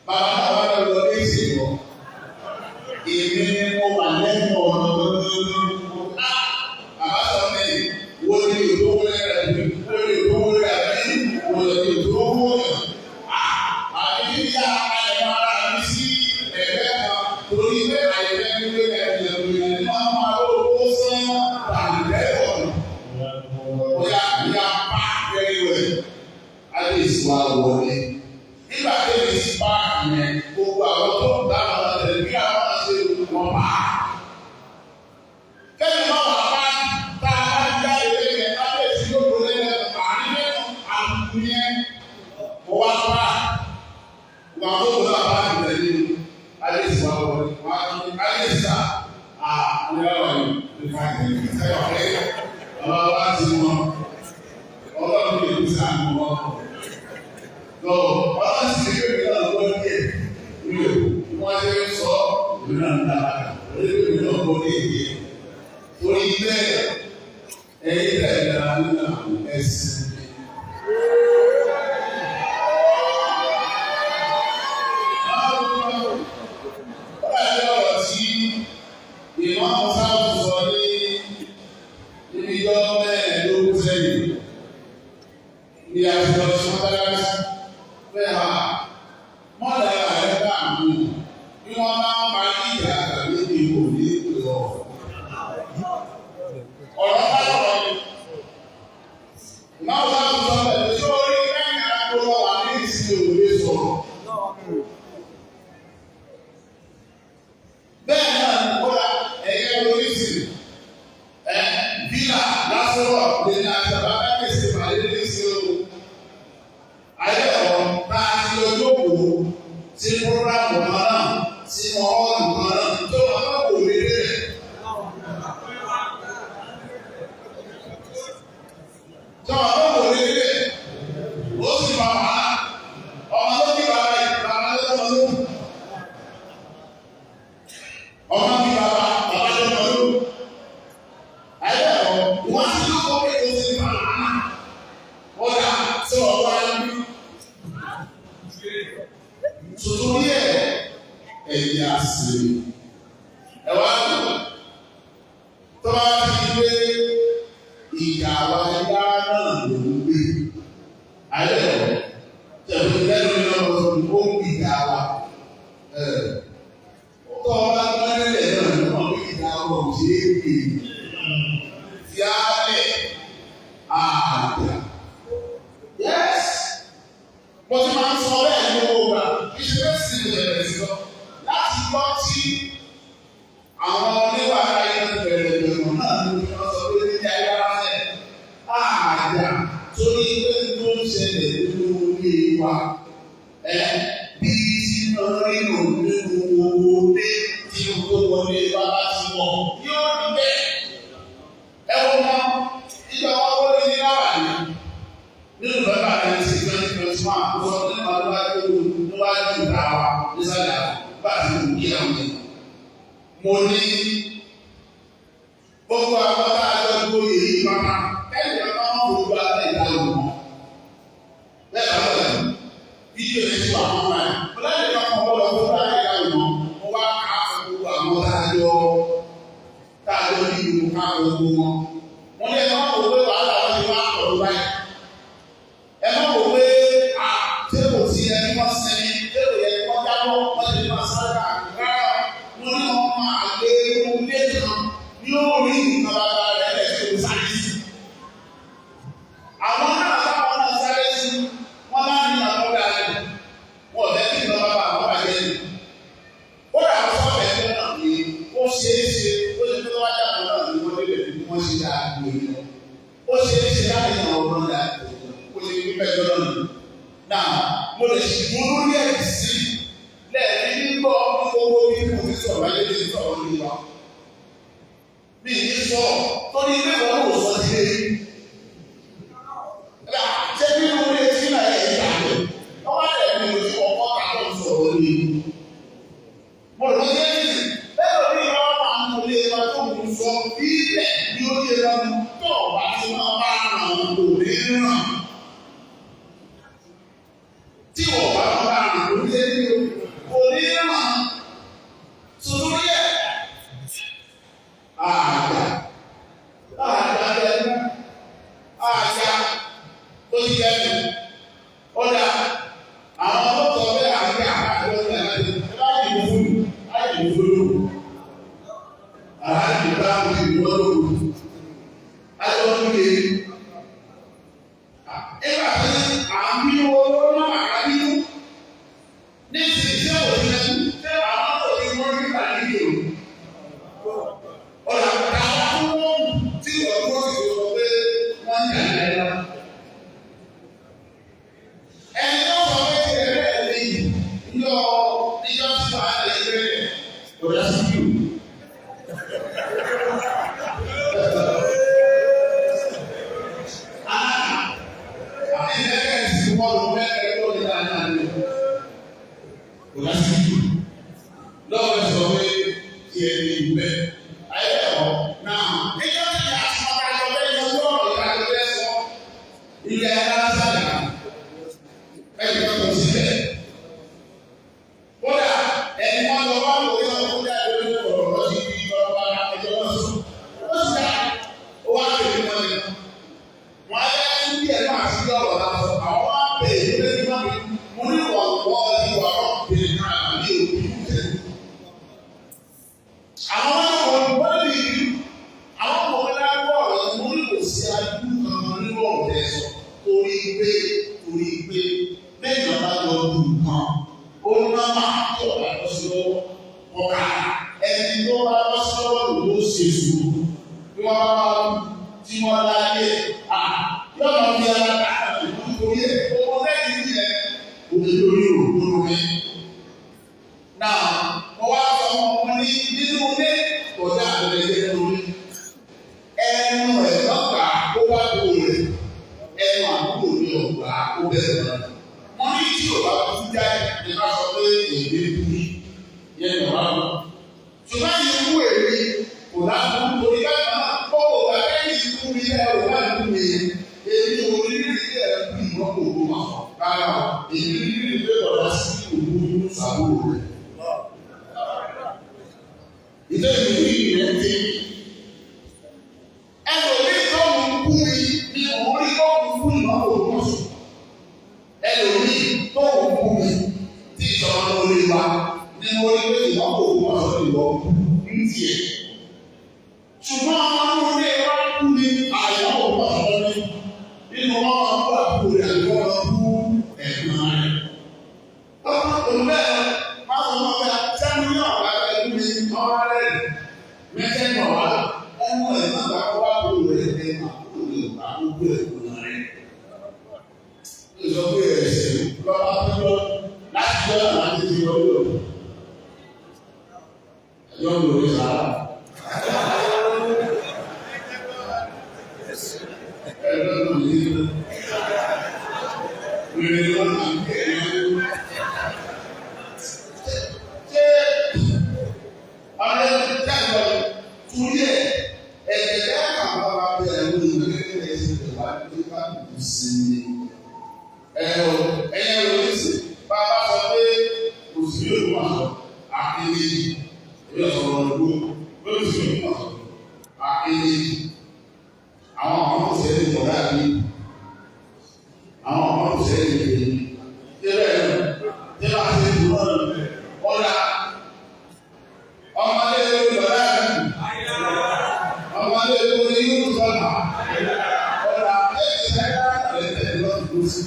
Bàbá àwọn ọ̀dọ́ ní ìṣẹ̀yọ̀. Èmi ni mo wà lẹ́nu ọ̀nà lọ́dọ́dọ́dọ́. Bàbá sọ pé wo ni òdòwó rẹ̀ bí? Wo ni òdòwó rẹ̀ bí? Wo ni òdòwó rẹ̀? Àbí kí ni àyẹ̀wò ara mi sí ẹ̀fẹ́ kan torí pé àyẹ̀fẹ́ mi lé ẹ̀fẹ́ máa máa lówó sán àlùbẹ́ẹ̀kọ̀. Bóyá ìyá pa ẹ̀rẹ̀ adé ìsìnwá wọlé. Nígbà tí èmi sì pa ìyẹn, gbogbo àwọn tó ń dáná ọ̀dẹ̀ bí àwọn àṣẹ wọn pa. Kẹ́mi máa wà pa tá a bá já ilé yẹn lábẹ́ ìsìn yóò gbólé lẹ́nu àárín àbùkù yẹn. Mo wá pa. Wọ́n tó wọlé àbá ìtẹ̀lé adé ìsìnwá wọlé. Wọ́n á tún adé ìsà ní ọ̀rọ̀ yìí nípa ìtẹ̀lé. Ẹ̀yọ̀ ọ̀rẹ́ ọ̀rọ̀ wá ti wọn. Ọlọ́run lè ní sàánú wọn. Lọ ọlọ́run sì lè gbé náà lọ́wọ́ díẹ̀. Mi ò wọ́n ṣe ń sọ ìlú náà ń dára. Olóògbé náà kọ́ ní èdè. Torí bẹ́ẹ̀ ẹ̀yìn tẹ̀lé dára nínú àwọn ẹ̀sìn. Ní àjọ ìṣọ́tàlásí bẹ́ẹ̀ ha mọ́lẹ̀ ààrẹ bá àmú bí wọ́n bá ń parí ìjà tàbí ìbò ní ìpè ọ̀rọ̀. Ọ̀rọ̀ bá lọ́rọ̀ ni. Ìmáwó bá tún sọ pẹ̀lú tí ó rí lẹ́yìn àgbo lọ wà ní ìsinmi òwe sọ̀rọ̀. Bẹ́ẹ̀ náà ni kódà ẹ̀yẹ oríṣìí bílà lásọ̀rọ̀ lè ní àjàbá kákèsí màlẹ́ ní ìsinmi. Ayé ọ̀rọ̀ bá a ti lọ jókòó sí programu kan náà sí ọ̀ọ́dù kan náà tó máa bá wò lé rẹ̀. Tó máa bá wò lé rẹ̀. Ó sì máa wà á. Ọmọ tó bí bàbá yìí, bàbá tó tọ́ ló. Ọmọ bí bàbá tó tọ́ ló. Ayé ọ̀rọ̀ wọ́n ti lọ́kọ̀ọ́ pé kò sí bàbá. ìjà wa ẹgbẹ́ náà ló ń gbé. Ayọ̀ tẹ̀wé lẹ́nu ní ọmọ tó ń ìjà wa. Tọ́ ọba gbọ́dọ̀ náà ní ọmọ ìjà wa ò ṣe é gbé. Tí a lẹ̀ àjà. Yes! Mo ti máa ń sọ bẹ́ẹ̀ ní owó wa. Ìṣẹ́ sì ń bẹ̀rẹ̀ sí lọ. Láti gbọ́ tí àwọn oníwà ayé ń bẹ̀rẹ̀ ìgbẹ̀mọ̀ náà ló fi wọ́n sọ pé ní ayé ara rẹ̀ àjà torí pé tó ń ṣẹlẹ̀ nínú ilé wa bí tí wọ́n rí nù nínú owó dé tí ó wọlé wa láti wọ̀ yóò rí bẹ́ẹ̀. Ẹ wọ́n mọ ìjọba wọlé ní láwàní nínú bàbá rẹ̀ ti 2021 lọ nínú àlùbáyé níwájú ìta wa nísàlẹ̀ bá a ti wù kí àwọn ènìyàn. Mo ní gbogbo àwọn tá a jọ gbóyè yìí máa ẹnì kan máa ń gbogbo àtẹ ìdáhùn mọ́. Bẹ́ẹ̀ bá wọlé fídíò yẹn ti wà wọ́n báyìí. Mo lẹ́yìn kan kọ́ gbọ́dọ̀ gbogbo àtẹ ìdáhùn mọ́. Mo wá ká gbogbo àwọn tá a jọ ní ìlú ká gbogbo wọn. Mo ní ẹ̀ka máa wò pé wàhálà wọn ti máa pọ̀ báyìí. Ẹ má wò pé tébù tí ẹni wọ́n sẹ́ni tébù yẹn wọ́n jábọ̀ wọ́n ti máa sáré káàkiri rárá. Mo ní wọn máa gbé ilé kan yóò rí nǹkan bàbá rẹ̀ lẹ́sẹ̀ tó sáré sí. Àwọn náà táwọn náà sáré sí wọ́n máa ń ní àkọ́kọ́ rẹ̀ wọ́n ọ̀dẹ́ kí nǹkan bàbá àwọn bàjẹ́ ni. Ó dà wọ́n sọ́ọ̀bẹ̀ ẹgbẹ́ náà pé ó ṣeé ṣe ó ṣe tó wájà kan náà ni wọ́n débẹ̀ bí wọ́n ṣe dáa gbé lọ. Ó ṣeé ṣe láti yan ọgbọ́n dáa ó ṣe ní pẹ́jọ́ náà. Náà mo lè ṣùgbọ́n lórí ẹ̀rí sí lẹ́ẹ̀rí nígbọ́ gbogbo bí mo ti sọ̀rọ̀ ayé ti sọ̀rọ̀ ní wa. Mi ní sọ torí ilé ìwọ̀n kò sọ sí ilé. Ṣé bí mo lè tí náà yẹ ìgbà rẹ̀? Wọ́n wá lẹ̀ mi ò tí ọkọ̀ kàtọ́ sọ̀rọ̀ ní. Mo lọ sí ẹ̀yìn bẹ́ẹ̀ lórí ìwà máa ń lè wa tó ń sọ ilẹ̀ ní ó yẹ lọ́nu tó ọ̀bá tí wọ́n bá ràn án kò ní ràn. Tí wọ́n bá ràn án kò ní ràn. Kò ní ràn. Sọ̀rọ̀ yẹ. Àjà lẹ́nu àjà tó ti kẹ́nu ọ̀dà àwọn tó sọ pé àti àkàtúntò ní àlàyé láti ìlú fún láti ìlú fún lóru àlájì bá wọn ti wọ́n lóru láti wọ́n tún lè nígbà tí àmì owó náà àkàbínú ní ìsìn òsì lẹ́nu tí àwọn tó ti wọ́n rí pàdé ìlú. Ọ̀la àwọn tó wọ́n tí wọ́n gbọ́ sí sọ pé wọ́n ń jà lẹ́yìn. Ẹni tó sọ pé kí ẹ bẹ́ẹ̀ lè yọ níjọ́ tí wàá lè bẹ̀rẹ̀ ọ̀dà sí yìí. Àti ẹgbẹ́ ìsìn wọ́n lọ bẹ́ẹ̀ tó ní dáadáa ní ọ̀dà sí yìí. Lọ́wọ́ sọ pé kí ẹ lè bẹ́ẹ̀. Ilé ẹ̀ka sáyà ẹ̀jẹ̀ tó ti bẹ̀. Kódà ẹni wọn lọ wá wòye wọn kó dá ẹgbẹ́ tó kọ̀ ọ̀rọ̀ sí ibi ìjọba ẹjọ́ wọn sùn. Ó sì dá ó wá pè é wọn nìkan. Wọ́n á yẹ kí díẹ̀ náà sí ọ̀rọ̀ lásán. Àwọn wá pè é pé kí wọ́n mú ní ìwà ìwà ọ̀pẹ̀ náà ní òbí tẹ̀. Àwọn wọ́n lè rí àwọn ọmọ náà gbọ́ ọ̀rọ̀ mú ní kò sí adúgbò kan nínú ọ̀rẹ́ sọ. Torí pé lẹ́yìn ọ̀la lọ dùn kan ó ná máa tó ọ̀la lọ sí lọ́wọ́ ọ̀ka ẹni tó bá lọ sí lọ́wọ́ ló ṣe sùúrù bí wọ́n bá tí wọ́n láyé yọ̀nà bí ara ká nítorí ẹ̀ owó lẹ́yìn ní ẹ̀ òde lórí òdòdó mi. Náà mo wá sọ wọn ní nínú ilé kọjá àgbẹ̀lẹ̀ lórí ẹnu ẹ̀ lọ́gbà ó wá tó rẹ̀ ẹnu àbúrò ní ọgbà ó bẹ̀rẹ̀ náà. Wọ́n ní tí òbá tún jáde ní ká sọ pé èdè búrí yẹn ní ọ̀rá lọ. Ṣùgbọ́n ikú èmi kò dábò torí báyìí náà kókò gbà lẹ́yìn ikú mi ẹ̀ ò bá dùn mí. Èmi ò rí rí ẹ̀ bí ìwọ́n kò gbó máa fọ̀ rárá. Èmi rí rí pé ọ̀dà sí òwú inú sàbúrò rẹ̀. Ìjọba ìlú ìrìn ẹ̀ ń tẹ́ ẹlòmíì tó mú kú mi ní orí tó kú ìmọ̀ òkúmọ̀sọ̀. Ẹlòmíì tó kú mi tí ìjọba lórí wa ní orí pé ìmọ̀ òkúmọ̀sọ̀ ìwọ ń tiẹ̀. Ṣùgbọ́n àwọn ọmọdé wa kú mi àyẹ̀wò òkúmọ̀sọ̀ ní nínú wọn máa kú àbúrò rẹ̀ àti wọn máa kú ẹ̀gbọ́n rẹ̀. Ọmọ òmùbẹ́ máa sọ wọn bẹ́ẹ̀ sẹ́nu ní ọ̀gá ẹ̀kú mi ọ̀rọ̀ rẹ̀ mẹ́tẹ́ẹ̀kọ̀ wá ẹnu ẹ̀ má bàa wá àbúrò rẹ̀ ẹ̀ máa kú ní àbúrò ẹ̀gbọ́n rẹ̀. Ìjọba ẹ̀sẹ̀ lọ́wọ́ àtúntò láti jọ́ àti ti wọlé o. Ẹ̀yọ́ mi ò ní sàrà. Ẹ̀rọ náà ní ìlú. Wèrè wọn náà ń kẹ́ ẹ̀ ṣé ọ̀rẹ́ jáde torí ẹ̀ ẹ̀jẹ̀ kàwá wa bẹ̀rẹ̀ ní ìlú kékeré ẹ̀sìn ìjọba ní ká kù sí i. Ẹ̀yẹ òní sì bá a bá sọ pé kò sí yóò wà sọ àkéde ìwé ọ̀sọ̀rọ̀ ọ̀dọ́ lórí sí yóò wà sọ àkéde àwọn ọmọ òṣèré ìjọba àbí àwọn ọmọ òṣèré ìjọba tẹ́lẹ̀ tẹ́lẹ̀ àti ìdúró ọ̀la ọmọdé lórí ọ̀la ọmọdé lórí yóò sọ̀rọ̀ ọ̀la ẹ̀ẹ́dẹ́gbẹ̀rún lọ́dún sí.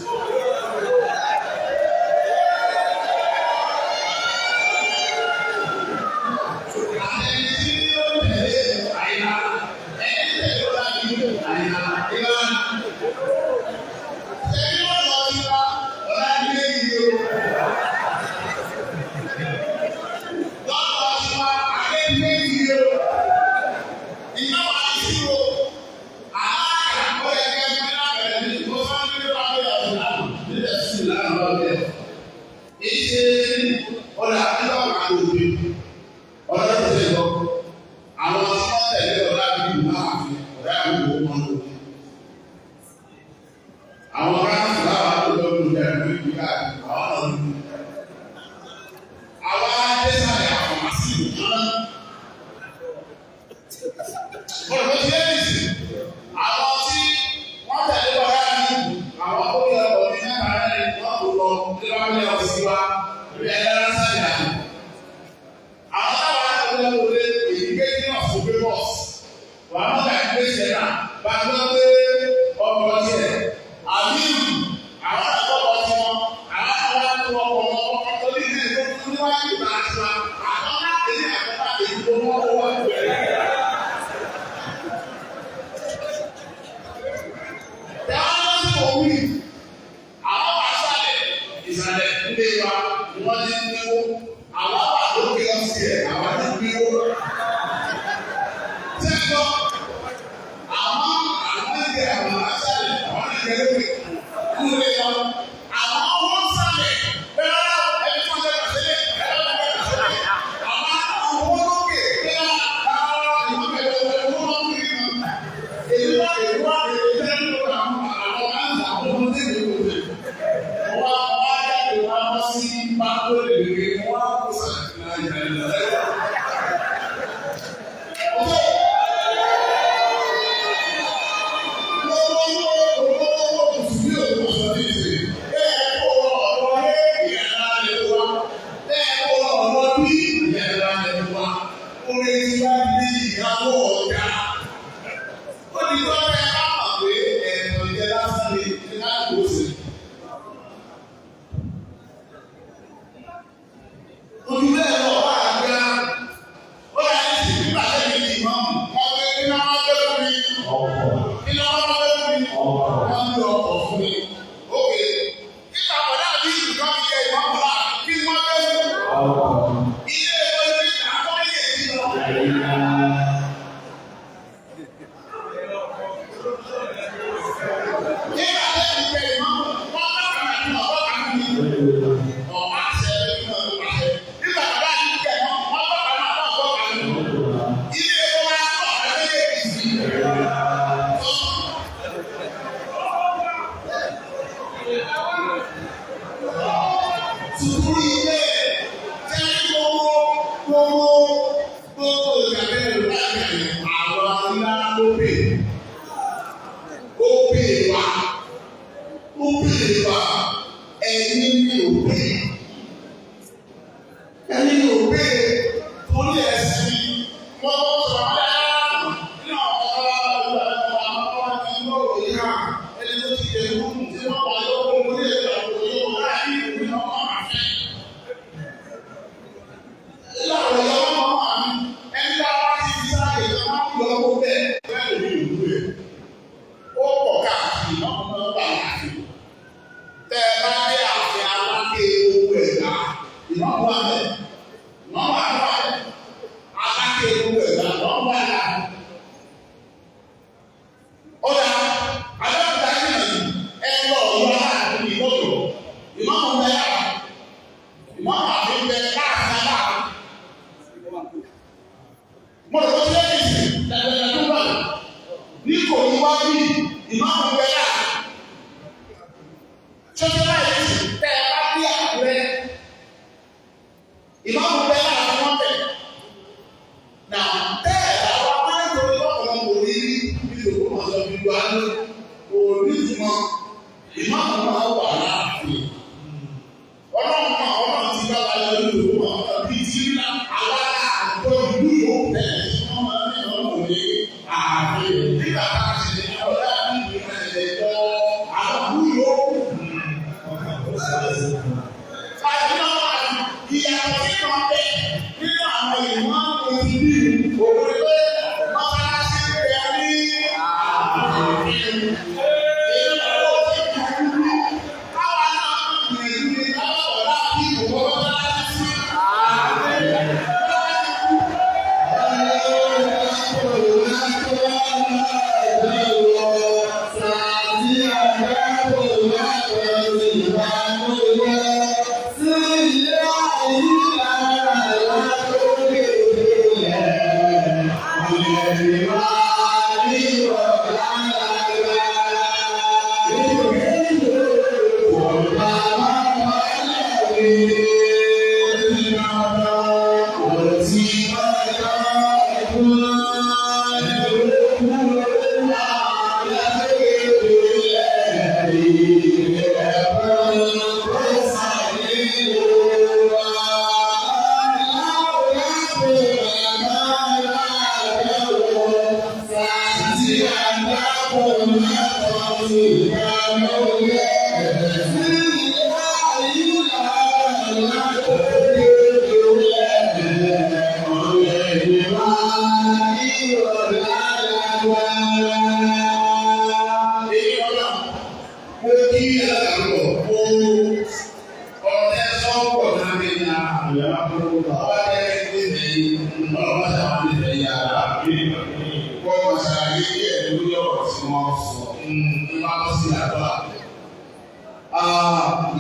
ìlú àná onídùúmọ̀ ìmáàmù máa wà láàfin. Ọlọ́run ti bá wa yọ nínú ìlú àwọn bíi ti ńlá àwa àjọ ìlú yòó bẹ́ẹ̀ tí wọ́n máa ń ní ọ̀nà ní ààfin. Nígbà tá a ṣe ní ọ̀dà nínú ìrìnàjò ẹ̀jọ́ àwọn ìlú yòó. Ìyàtọ̀ tí wọ́n bẹ̀ nínú àwọn ìmáàmù ìlú òun pé mọ́sálásí rẹ̀ ní ààfin.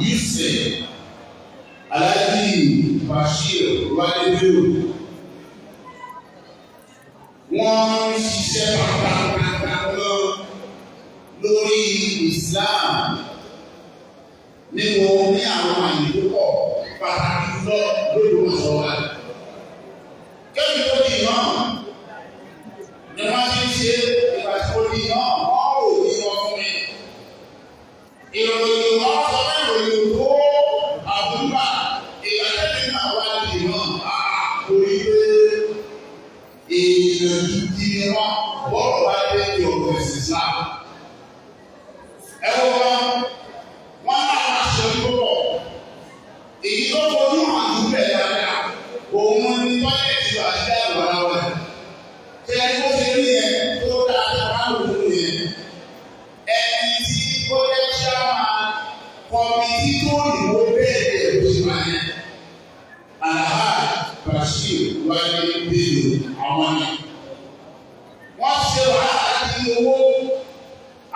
Yusuf Alhaji Bashir Wadebelu wọ́n ṣiṣẹ́ pàtàkì lórí Islam nínú ní àwọn àyè púpọ̀ pàtàkì lọ lórí ìwọ̀sọ̀wá. Kẹ́mi tó di náà ni wọ́n ti ń ṣe ìgbà tí ó di náà wọ́n ò ní wọn fún mi. Ìròyìn wọn sọ pé ìròyìn tó àbúrúbà ìgbàlẹ́bí náà wá di náà àkórí pé èèyàn gidi ni wọ́n bọ́ọ̀rọ̀ wá dé ní ọ̀gbìn Islam. Ẹ wo wọn náà aṣọ ìgbọ́pọ̀ èyí tó fojú hàn jù bẹ́ẹ̀ dáadáa òun ni tọ́lẹ̀tì àti àgbàlá rẹ̀. Ṣé ẹni tó ṣe rí yẹn tó dáadáa wá lòdù yẹn? Ẹni tí ó jẹ́ chairman kọ̀mìtì tó ìwé bẹ́ẹ̀ ló ṣe wà yẹn. Alhaji Bashir Wadebelu àwọn ni. Wọ́n ṣe wàhálà àti owó.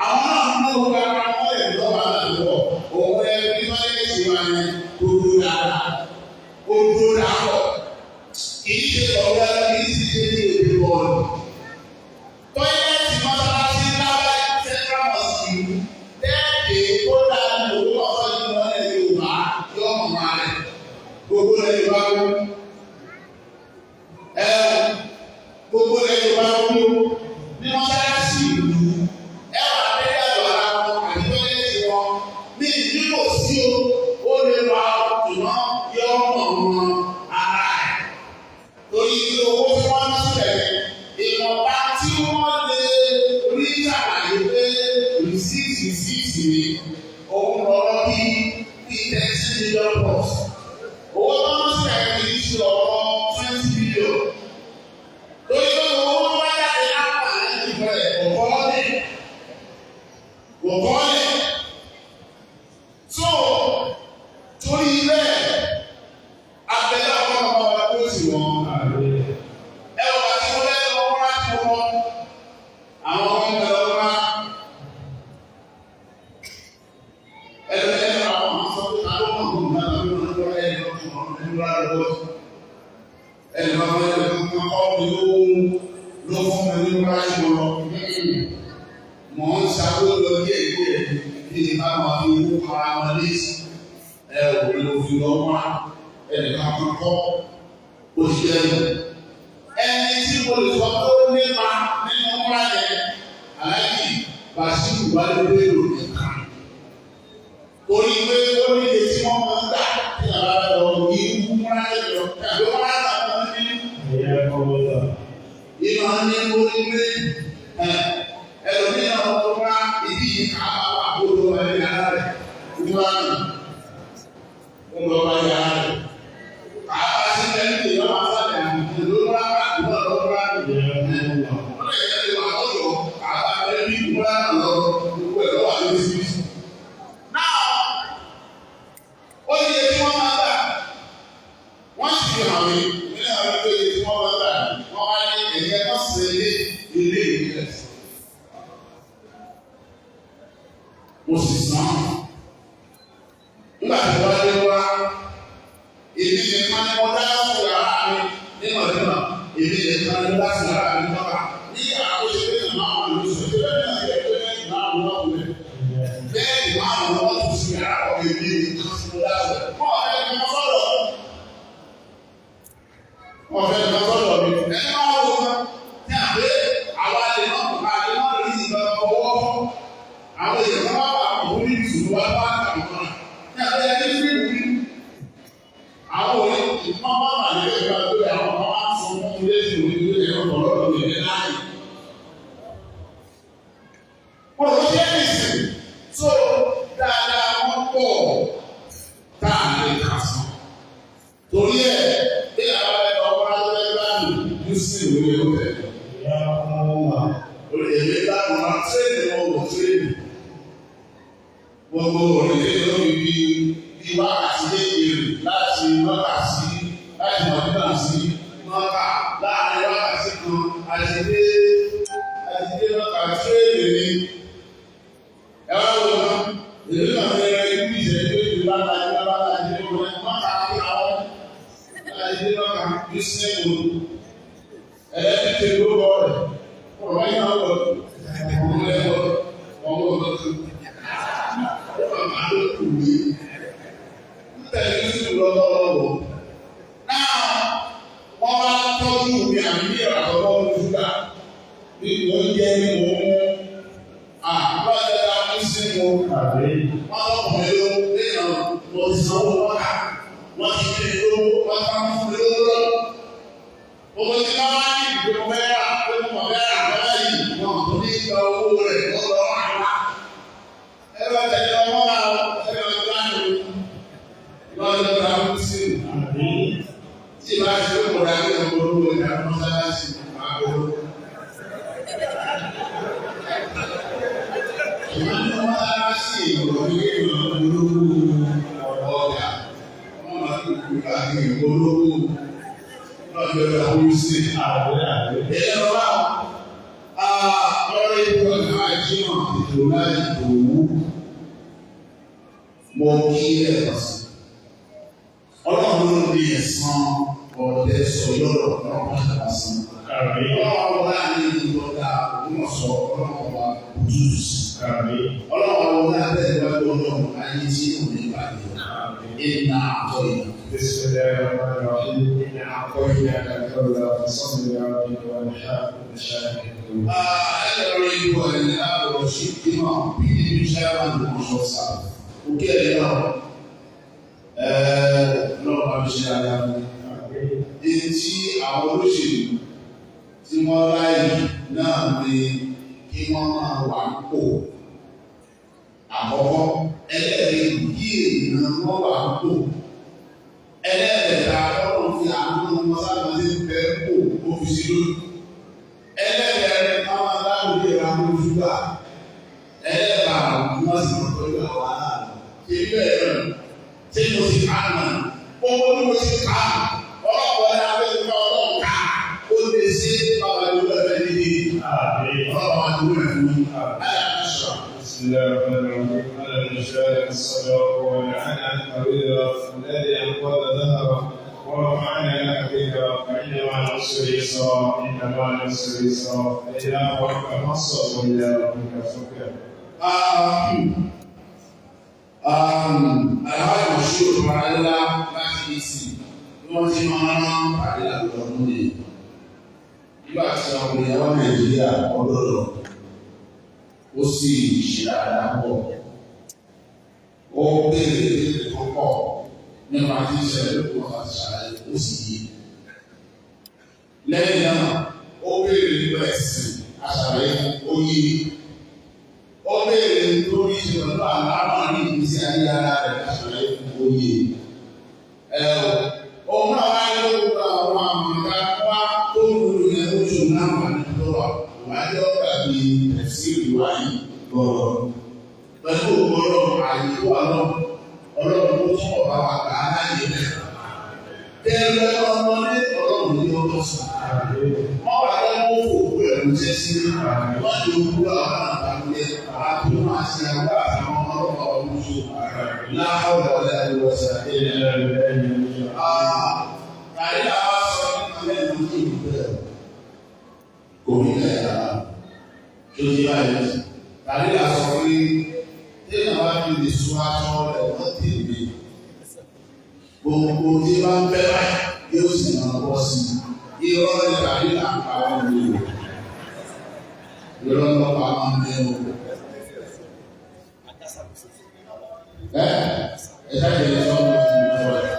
Àwọn náà ń mú ọgbà wọn lè lọ́wọ́ àlọ́. Òun ẹbí tọ́lẹ̀tì wà yẹn gbogbo dáadáa. Gbogbo dáadáa. Kì í ṣe ọ̀gá kì í ṣe ní èdè bọ́ọ̀lù. Tọ́lẹ̀tì mọ́sálásí lábẹ́ central mosque tẹ́ẹ̀dẹ̀ tó dáa ní òwú ọ̀sán ní wọn lè Yorùbá yọ ọmọ rẹ̀. Gbogbo lè Yorùbá wú. Gbogbo lè Yorùbá wú ní mọ́sálásí ìlú. Ẹwà abẹ́rẹ́ àgbà wọn àti tọ́lẹ̀tì wọn ní ìdílò sí ó lè wá ìmọ̀ yọ ọmọ wọn ara ẹ̀. Torí pé owó tí wọ́n ń sílẹ̀ ìwọ̀nba tí wọ́n lè rí ṣàlàyé pé rìsíìtì ni òun lọ́rọ́ bí $10 million plus. Owó tó ń sílẹ̀ kì í ṣe ọ̀rọ̀ $20 billion. Torí pé owó tó wá jáde lápá lẹ́yìn ìfẹ́ rẹ̀ kò bọ́ọ̀lẹ̀. So torí bẹ́ẹ̀ abẹ́lẹ́ ọ̀pọ̀ ọmọ wa kó sì wọ́n. Ẹ wọ́n bá ti wọ́n lẹ́nu ọmọ wa ti wọ́n. Àwọn ọmọ ìgbà lọ́wọ́ wa. Ẹlẹ́nu àwọn ọmọ sọ pé àwọn ọmọ ọmọ náà ló ń lọ ẹni lọ́tún ọmọ ẹni lọ́wọ́. Ẹni bá wọ́n lẹ́nu ọmọ ọmọ ló fún mi ní wọ́n láti wọ́n lọ. Mọ̀ ń ṣàkóso lọ díẹ̀ bí ní bá máa fi owó para wọn létí. Ẹ ò lè fi lọ wá ẹnìkan kan kọ́ òṣìṣẹ́ rẹ̀. Ẹni tí mo lè sọ pé ó nípa nínú ńlá yẹn, Alhaji wá lóde lòdì kan. Torí pé ó ní iye tí wọ́n máa ń gbà tí àbá lọ ní múra lọ tàbí wọ́n á gbà wọ́n ní. Inú á ní orí pé ẹlòmíràn ọ̀rọ̀ wá ìdí yìí kà á wà kótó ẹni ara rẹ̀ ní wá nù. Ó lọ bá yà á rẹ̀. Àbá sí ẹni tí yọ máa sábẹ̀ àmì ìlú wá bá ìlú ọ̀rọ̀ wá nù. Wọ́n lè yẹ kí wọ́n àtọ́jọ́ àbá ẹni ìmúra lọ gbogbo ẹ̀rọ wà ní síbísì. Ó ní iye tí wọ́n máa gbà. Wọ́n sì fi hàn mí nínú àwọn ẹgbẹ́ iye tí wọ́n máa gbà. Wọ́n wá ní ẹ̀yẹ kan sí ilé ìbílẹ̀. Mo sì sàn. Nígbà tí wọ́n dé wá, èmi nìkan ni wọ́n dá sí yàrá mi nínú ọdún náà. Èmi nìkan ni wọ́n dá sí yàrá mi lọ́wọ́. Ní yàrá tó ṣe pé ìmọ̀ àwọn àlùsọ̀ tó bẹ́ẹ̀ náà yẹ kó bẹ́ẹ̀ ìmọ̀ àwọn ọ̀gbìn. Bẹ́ẹ̀ ìmọ̀ àwọn ọ̀gbìn sí yàrá ọ̀gbìn mi nìkan sí mo dá sí. Wọ́n fẹ́ lọ sọ́dọ̀ mi. Ẹni máa wò ó ní àbẹ́ àwa lè má rí ìgbà ọwọ́ fún. Àwọn èèyàn kan máa wà àwọn orí ìṣòro wá bá àwọn kan. Ní àbẹ́ ẹni fún ìwúrí. Àwọn òní ìpamọ́ máa wà ní ìgbà tó yẹ àwọn kan máa ń sọ fún ilé ìṣòro ìlú ẹ̀rọ ọ̀rọ̀ ìlú ẹ̀ láàyè. Wọ́n lọ sí ẹ̀mí ìsìn tó dáadáa wọ́n pọ̀ tá à lè kà sán. Torí ẹ̀ bí àwọn sí ìwé ọ̀fẹ́. Èmi dáhùn á tẹ́lẹ̀ wọn wò tẹ́lẹ̀. Gbogbo òrìlẹ̀ ló fi bí wákàtí léèrè láti wákàtí láti mọ̀tínà sí mọ́kà láàrin wákàtí kan àti dé mọ́kà tẹ́lẹ̀ ní. Ẹ wá wò ó, èmi náà fẹ́ rẹ ibi ìṣẹ́jú ìlú bàtàjì ní ọ̀rẹ́ mọ́kà kí àwọn láti dé mọ́kà ní sẹ́yìn olú. Ẹ̀ẹ́dì tí ó bọ̀ rẹ̀, ọ̀rọ̀ yìí náà wọ̀ ọ̀hún lẹ́wọ̀ ọmọ ọ̀dọ́tún. Ó bàbá ló kù mí. Tẹ̀lé sí lọ́wọ́lọ́wọ́. Náà wọ́n wá tọ́jú mi àmì ní ìrànlọ́wọ́ olùdúgà. Bí wọ́n jẹ́ ní mo mú. Àbájá ta kú sí mo. Wọ́n lọ́kùnrin ló léèyàn mo ti sanwó wákà. Wọ́n ti fi lówó wọ́n bá fún mi lówó lọ́wọ́. Owó tí wọ́n wá ní ìgbìmọ̀ mẹ́ra pé mo mọ̀ mẹ́ra àgbẹ̀rẹ̀ yìí wọ́n kò ní gba owó rẹ̀ lọ́dọ̀ àwa. Ẹ bá tẹ̀lé ọmọ wa ẹ bá gbá ní lọ́dọ̀ ra kú sí i. Tí ìbá ti pé mo ra ní ọmọ olówó ìdá mọ́sálásí máa gbowó. Ìmọ̀ ní mọ́sálásí ìrọ̀lẹ́ ìrọ̀lẹ́ olówó ọ̀gá. Wọ́n máa ń kú káàkiri olówó. Ọ̀dọ̀ àwọn ìṣe àwẹ̀. Ẹ̀yẹ wá ọ̀rẹ́ ìwọ náà jímọ̀ ètò láì òwú. Mo kí ẹ̀ lọ́sí. Ọlọ́run ló ní ẹ̀sán ọ̀dẹ sọ lọ́rọ̀ náà wọ́n ṣàlàsán. Ọlọ́run wá ní ìlọ́dà ògbómọ̀ṣọ́ ọlọ́run wa òtútù sí. Ọlọ́run wá bẹ́ẹ̀ wájú ọlọ́run ayé tí ò ní ìbàdí. Ìnà àtọ̀ ìnà. بسم الله الرحمن الرحيم إنا أعطيناك الكوثر فصل لربك وانحر مشاهد ẹlẹ́rìí ìlú ẹni àbọ̀ ṣíkí náà PDP chairman ọ̀ṣọ́ sá òkè ẹ̀ náà lọ́wọ́ àbíṣe àyàwó etí àwọn olóṣèlú tí wọ́n láyé náà ní kí wọ́n máa wà pò àkọ́kọ́ ẹlẹ́rìí kí èèyàn wọ́n wà pò ẹlẹ́rìí àkọ́kọ́ fi àwọn ọmọ sábà ní bẹ́ẹ̀ pò ó fi sí lójú. Ẹlẹ́rìí àwọn aláwòye ìlànà òṣùgbà ẹlẹ́rìí àwọn wọ́n sì mọ̀ pẹ̀lú àwọn aláàlú. Ṣé bẹ́ẹ̀ rẹ̀ ṣé mo ti kà á nà? Owó ni mo ti kà á. Ọlọ́pàá ní abẹ́rẹ́ ọlọ́run ká ó lè ṣe bàbá ìlú ẹ̀fẹ́ nídìí. Ọlọ́pàá ti wúlò fún mi. Ayé àṣà. بسم الله الرحمن الرحيم على المشارك الصدق ونعنا الطريق الذي انقذ ظهره ورفعنا لك ذكرا فإن مع العسر يسرا إن مع العسر يسرا فإذا فرحت فانصب وإلى ربك فارغب. Àlàáfíà mọ̀ṣúrù Màálá láti ìsì bí wọ́n ti máa ń rán pàdé àgbọ̀ lónìí. Nígbà tí àwọn ìyàwó Nàìjíríà ọlọ́lọ́, ó sì ṣe dáadáa pọ̀. Ó béèrè tó pọ̀ nípa tí ìṣẹ̀lẹ̀ ló kọ́ àti ṣàlàyé ó sì yé. Lẹ́yìn náà, ó béèrè nípa ẹ̀sìn àṣàlàyé ó yé. Ó béèrè lórí ìṣẹ̀lẹ̀ àlámà ní ìgbésí ayé ara rẹ̀ àṣàlàyé ó yé. Òun náà wáyé lórúkọ àwọn àmọ̀ká wá tó ń lò ní oṣù náà wà ní ìjọba. Ìwádìí ọ̀gá bíi ẹ̀sìn ìwáyé lọ́rọ̀. Pẹ̀lú ọ̀rọ̀ àyè tó wà náà, ọlọ́run tó sọ̀rọ̀ bá wa gbà á láyé rẹ̀. Tẹ́lẹ̀ ọmọ ní ọlọ́run ní ọjọ́ sùn. Wọ́n wà lọ́wọ́ òkú ẹ̀rù jẹ́ sí wọ́n ti òkú àwọn àtàkùnlé àti wọn àti àwọn àtàwọn ọlọ́pàá ọdún tó láàárọ̀ ọ̀dà ìwọ̀sà Tàbí àwọn sọ nípa lẹ́nu tó ń bẹ̀rẹ̀. Kò ní ẹ̀yà tó ti báyìí. Tàbí àsọ pé téèyàn bá fi lè sún aṣọ rẹ̀ wọ́n tèmi. Gbogbo tí bá ń bẹ́ báyìí yóò sì máa bọ́ sí i. Irọ́ ní tàbí àpá wọn lè wò. Irọ́ lọ́pàá máa ń bẹ́ wọn. Ẹ̀ka ìjẹ̀lẹ̀ sọ́kùn ti ń bọ̀ rẹ̀.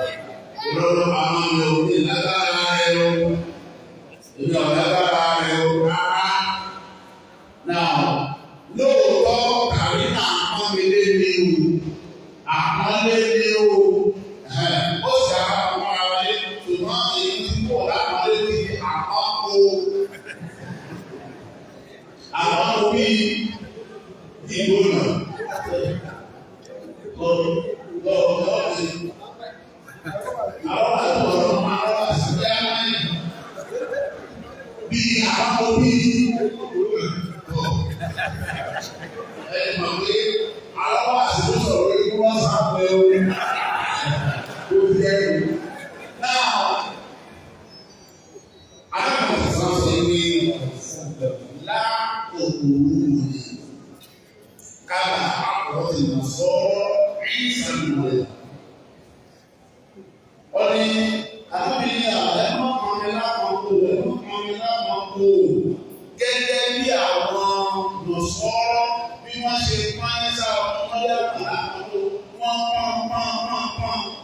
Irọ́ lọ́pàá máa ń bẹ́ wọn. Ní lágbára rẹ̀ o. Èmi ò lágbára rẹ̀ o rárá. Náà lóòótọ́ kàrí náà pọ́nmilé ní o. Àpọ́nlé ní o. Ó sì àwọn ọmọ ara rẹ̀ ṣùgbọ́n èyí tí kò lápọ́nlé ní àpọ́nkó. Àpọ́nkó bí ìgbóná. Lọ́ọ̀lọ́ọ̀ sí. Àwọn àtọ̀rọ̀ máa ń wá sí ẹ̀rọ bí àpọ́nkó bí mọ̀ pé àwọn àṣìṣe sọ̀rọ̀ ikú wọ́n sáfẹ́ orí tó fi ẹ̀rù. Náà, adájọ́ ìsàn sọ pé lákòókòrò ni kábà àpọ̀ ìmọ̀ sọ́rọ̀ ìsàlùwẹ̀. Ó ní àtúbìnrin àwọn ẹ̀mọ́ kan mi lápapọ̀ ẹ̀mọ́ kan mi lápapọ̀ gẹ́gẹ́ bí àwọn lòsọ́rọ̀ bí wọ́n ṣe máa ń sá ọmọdé àpapọ̀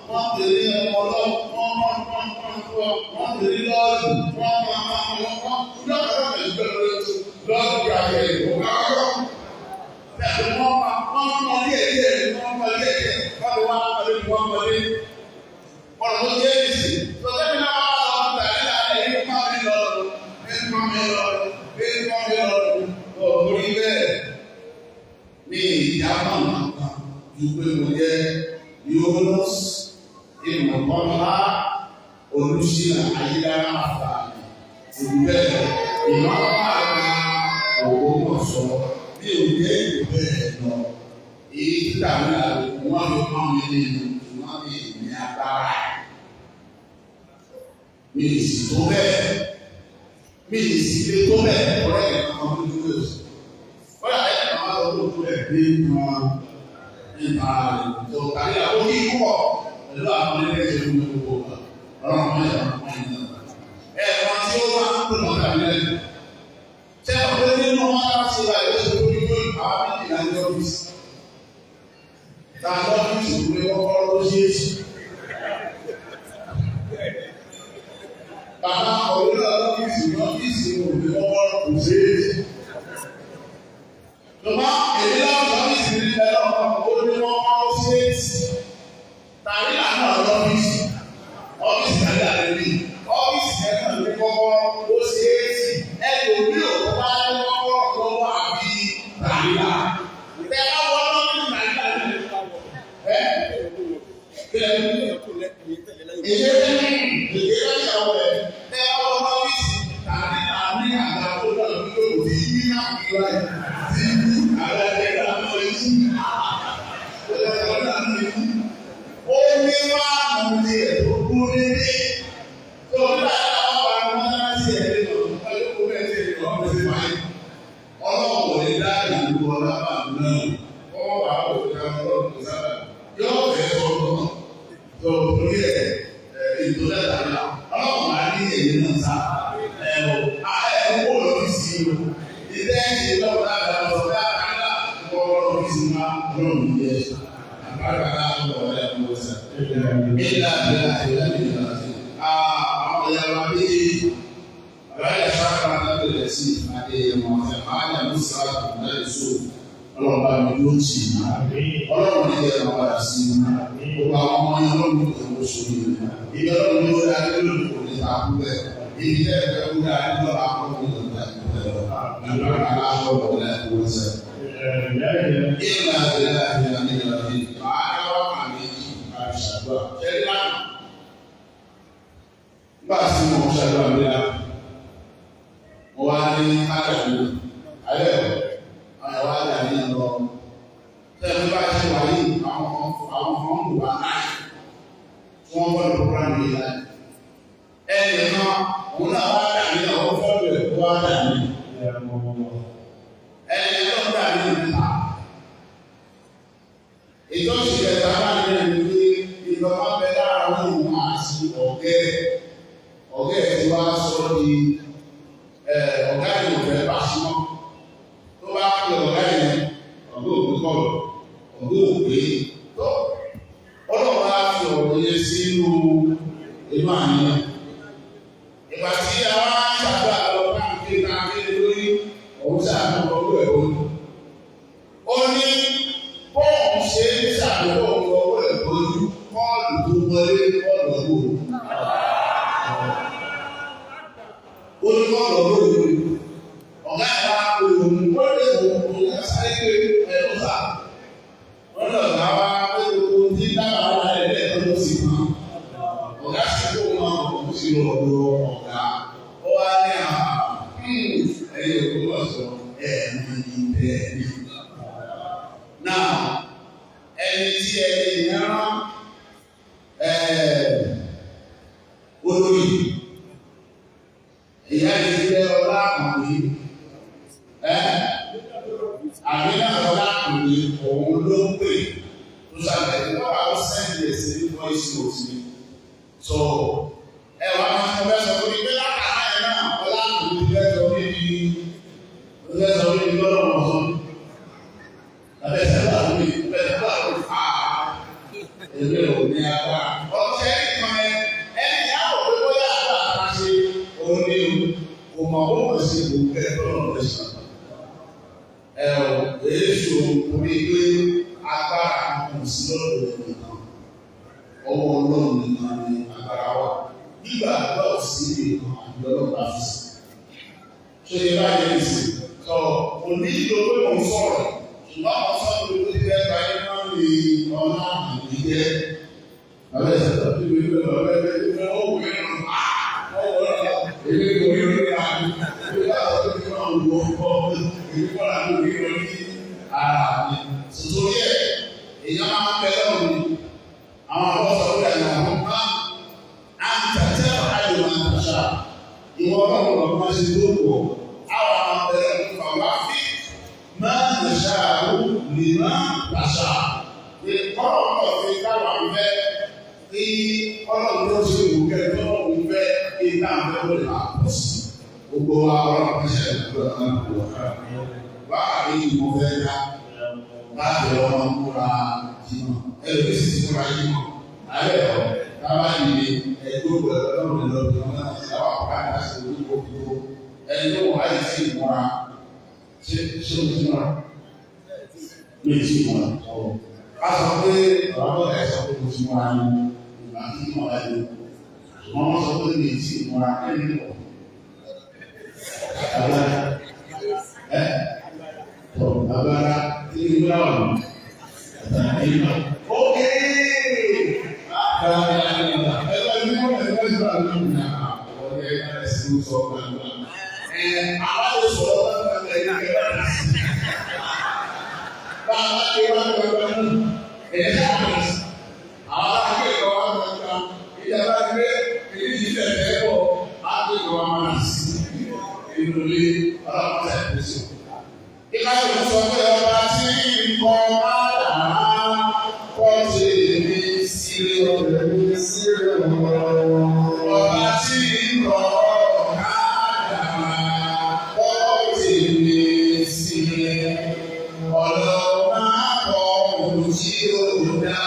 wọ́n tẹ̀lé ẹ̀kọ́ lọ́wọ́ wọ́n tẹ̀lé lọ́ọ̀dù wọ́n lọ́kọ̀ọ́ ẹ̀gbẹ̀rẹ̀ lọ́ọ̀dù àgbẹ̀ ìwọ̀n tẹ̀lé wọ́n mọ díẹ̀ wọ́n wá ọmọdé ọ̀rọ̀ tó jẹ́ ìsì tó tẹ́lẹ̀ náà wà lọ́wọ́ tẹ̀lé láti ẹ̀yìn pàmì lọ́ọ̀dù orí bẹ́ẹ̀ ní ìyáàmà náà ju pé mo jẹ́ Yunus ìmọ̀kànlá olùsílà ayélujára àfààní ìlú bẹ́ẹ̀ ìmọ̀kànlá àgbà Ògbómọ̀ṣọ́ bí o jẹ́ ìlú bẹ́ẹ̀ lọ. Èyí títà ní àlùkò wọn ló kàn mí nínú wọn ní ìní agbára. Mi ì sì tó bẹ́ẹ̀. Mi ì sì lè tó bẹ́ẹ̀ ọ̀rẹ́ ìkan tó dúró sí. Bọ́lá ẹ̀ka máa lọ lóòótọ́ ẹ̀ dé kan nípa ètò tàbí àwọn kíkọ́ pẹ̀lú àwọn ilé ìṣèlú ní gbogbo ọ̀gá. Ọlọ́run máa yà wọ́n pọ́n iná. Ẹ̀ẹ̀kan tí ó wá ń pè wọ́n tàbí lẹ́nu. Ṣé ọ̀pẹ nínú wọn á ṣe àyè ó ṣe tó ní tó àwọn méjìlá ní ọ́fíìsì. Táwọn ọ́fíìsì ìwé kọ́kọ́ ló ṣe é sí. Bàbá ọ̀rẹ́ ọ́fíìsì ìwé kọ́kọ́ kò ṣe é sí. Ṣùgbọ́n èmi láwọn ọ́fíìsì ní ẹ̀rọ ó ní wọ́n kọ́ ṣe é sí. Tàbí àná ọ́fíìsì tàbí àlejò ọ́fíìsì ẹ̀ka ìwé kọ́kọ́ ó ṣe é sí. Ẹlòmí ò bá ní kọ́kọ́ lọ́wọ́ àbí tàbílà. Ìtẹ́lá wọ́n lọ́wọ́ ní tàbílà ní ìjẹ́lẹ́yàwó ẹ̀ ẹ̀ ọmọ ọ́fíìsì tàbí àmì àgbà tó lọ sí òbí ní àkùrọ̀ ẹ̀ sí àgbàdẹ ìlànà èyí. Ó ní wá àwọn ẹ̀ tó kú nílé tó ń bá àwọn ọmọ náà sí ẹ̀ nínú ọjọ́ bẹ́ẹ̀ ṣe ìrọ̀lẹ́ sí wáyé. Ọlọ́run lè dá ìlú ọlọ́pàá náà wọ́n wà á wò ká ọlọ́run tó sábà yóò fẹ́ sọ̀rọ̀ tó torí ẹ̀ ìtòlẹ́ tàbí ọlọ́run máa ní èyí náà sá kó lórí sí i o. Ilé ẹ̀jẹ̀ lọ́wọ́ láti àwọn ọ̀gá àgbà إلا بالله العلي العظيم. يا ربي أبدا شكرا لك الذي أدي معنا نصرة من السوء. Ọlọ́run bá mi dúró tì í. Ọlọ́run ní ẹ̀rọ padà sí i. Gbogbo àwọn ọmọ yẹn lọ́run ló kàn wọ́n sórí rẹ̀. Ibi ọlọ́run ló dá lé lónìí kò ní ta kú bẹ́ẹ̀. Ibi tẹ́ ẹ̀fẹ́ kú dá lé lọ́la àwọn ọmọ yẹn lọ́la kú bẹ́ẹ̀ lọ. Àlọ́ aláwọ̀ ọ̀la ẹ̀kú wọ́n sẹ́. Ìlà ìlà ìlà ìlà ìlà màá dáwọ́ àmì yìí àṣàdúrà. Ṣẹ́ni lánàá. Nígbà tí mo ṣàdúrà mi lá, mo wá ní ádàlú. Alẹ́ ọ̀ àwọn àdàlú yẹn lọ. Tẹ́lẹ̀ bá ṣe wà yìí, àwọn kan ń wà náà. Wọ́n bọ̀ lọ program yìí láì. Ẹnì kan, òun náà wá dàbí náà, ó fọ́ọ̀lù ẹ̀ kó wá dàbí. Ẹnì kan ló dàbí níta. Ìjọsìn kẹta bá ní ẹni pé ìjọba bẹ lára òun àti ọ̀gẹ́ ẹ̀ tí wá sọ di ọ̀gá ìwòfẹ́ pàṣímọ́. Tó bá pè ọ̀gá yẹn, ọ̀gá òkú kọ̀ọ̀lọ̀, ọ̀gá òkú tó. Ọlọ́run á fi ọ̀rọ̀ yẹn sínú inú àníyàn. Ìgbà tí a wá ṣàdúrà lọ káàkiri lórí òun ṣàdúrà ọwọ́ ẹ̀ lórí. Ó ní bọ́ọ̀lù ṣe ń ṣàdúrà ọwọ́ ẹ̀ lórí bọ́ọ̀lù tó wọlé bọ́ọ̀lù ọgbọ́n. Ó ní bọ́ọ̀lù ọgbọ́n lórí. Ọ̀gá ẹ̀ wá pé òun ó lè wọ òun ẹ̀ sáré pé ẹ̀ ló sà. Wọ́n lọ gbà wá pé ohun tí dábàá wà lẹ́ẹ̀dẹ́ ló sì kan. Ọ̀gá sì kó wọn òun sì lọ lọ ọ̀gá. Ó wá ní ẹ̀yẹ òkú lọ sọ ní bẹ́ẹ̀ ni. Náà ẹni tí ẹni yẹn olórí ìyá ìdílé ọlá àkànbí àbí náà ọlá àkànbí òun ló ń pè tó ṣàlàyé wọ́n bá ó sẹ́ńdì ẹ̀sìn ní voice note ni. So ẹ wá máa ń bẹ́ sọ pé pé látàá ẹ̀ náà ọlá àkànbí ti bẹ́ sọ pé ní lọ́dọ̀ wọn sọ. Àbẹ̀ sẹ́ńdà ló ní bẹ́ẹ̀ sẹ́ńdà ló fà á. Èmi ò ní agbára. Ọ̀sẹ̀ ìkan ẹni yàgò pé bóyá àgbà kan ṣe òun ní o mọ̀ ó mọ̀ sí gbogbo ẹ̀ lọ́rùn lẹ́sàn. Èéṣù orí pé agbára kò sí lọ́dọ̀ ẹ̀ nìkan. Ọwọ́ Ọlọ́run nìkan ni agbára wà. Nígbà àgbà ò sí nìkan àbí ọlọ́pàá fi sí. Ṣé ẹ bá yẹ ìsìn? Sọ òní ìlú pé mo ń sọ̀rọ̀. Ṣùgbọ́n àwọn sọ́dọ̀ ló ti fẹ́ gba ẹ̀ máa ń lè ọ̀nà àmì jẹ́. Àbẹ̀ ìṣẹ̀lẹ̀ tó ti wí pé ọ̀rẹ́ ẹ̀ ó wù ẹ́ nù. Èmi kò rí orí àmì. Èmi láwọn tó ti máa ń wọ ọkọ̀ èmi kọ́ la lórí orí ara mi. Sòtòrí ẹ̀ èèyàn máa ń bẹ lọ́wọ́ mi. Àwọn àbọ̀ sọ̀rọ̀ ẹ̀ náà wọ́n máa ń tẹ̀tẹ̀ àyè máa ń tàṣà. Ìwọ ọlọ́run lọ́wọ́ máa ṣe lóko. Àwọn máa ń bẹ lọ́wọ́ mi fàwọn àfi máa ń tàṣà lè máa tàṣà. Ọlọ́run náà fi káwọn àfẹ́ kí ọlọ́run tó ṣe ìwúkẹ́ tọ́lọ́run fẹ́ kí náà fẹ́ wọlé máa pọ̀ sí. Gbogbo wa ọlọ́run ṣe ìdúró náà kú ọ̀rọ̀. Báà ní ìmọ̀ fẹ́ dá láti ọmọ múra jìnnà. Ẹlòmí sì ti múra jìnnà. Ayọ̀ tábà yìí ẹgbẹ́ òkú ọlọ́run lọ́dún náà láti àwọn àpá àti orí gbogbo. Ẹni tó wà láyé sí ìmúra ṣé o ti múra? Mi ò tí ì múra. A sọ pé ọ̀rọ̀ ẹ̀ sọ pé mo ti múra ní ìgbà tí mo wà láyé. Ṣùgbọ́n wọ́n sọ pé mi ò tí ì múra ẹni pọ̀. Agbára tí ń gbá ọ̀nà. Ókè! Ẹgbẹ́ ní wọ́n ẹgbẹ́ ìgbà lónìí náà, ọ̀rẹ́ ẹgbẹ́ sí ń sọ gbàgbà. Àwọn lè sọ̀rọ̀ lọ́wọ́ ẹgbẹ́ ìgbà náà. Bá a bá ké wá gbàgbà náà, ẹ̀yẹ́ sábà sí. Àwọn akéèkọ́ wá gbàgbà. Ìjọba gbé èyí ti tẹ̀lé bọ̀, akéèkọ́ wá máa sí. Inú ilé ọlọ́pàá ẹ̀kọ́ sí. Ìkáyọ̀ sọ pé ọba tí ń kọ́ àdá kọ́ ti ní sílé ọ̀rẹ́ sílé ọ̀rọ̀. Ọba tí ń kọ́ àdá kọ́ ti ní sílé ọ̀rọ̀ máa kọ́ ohun tí ó dá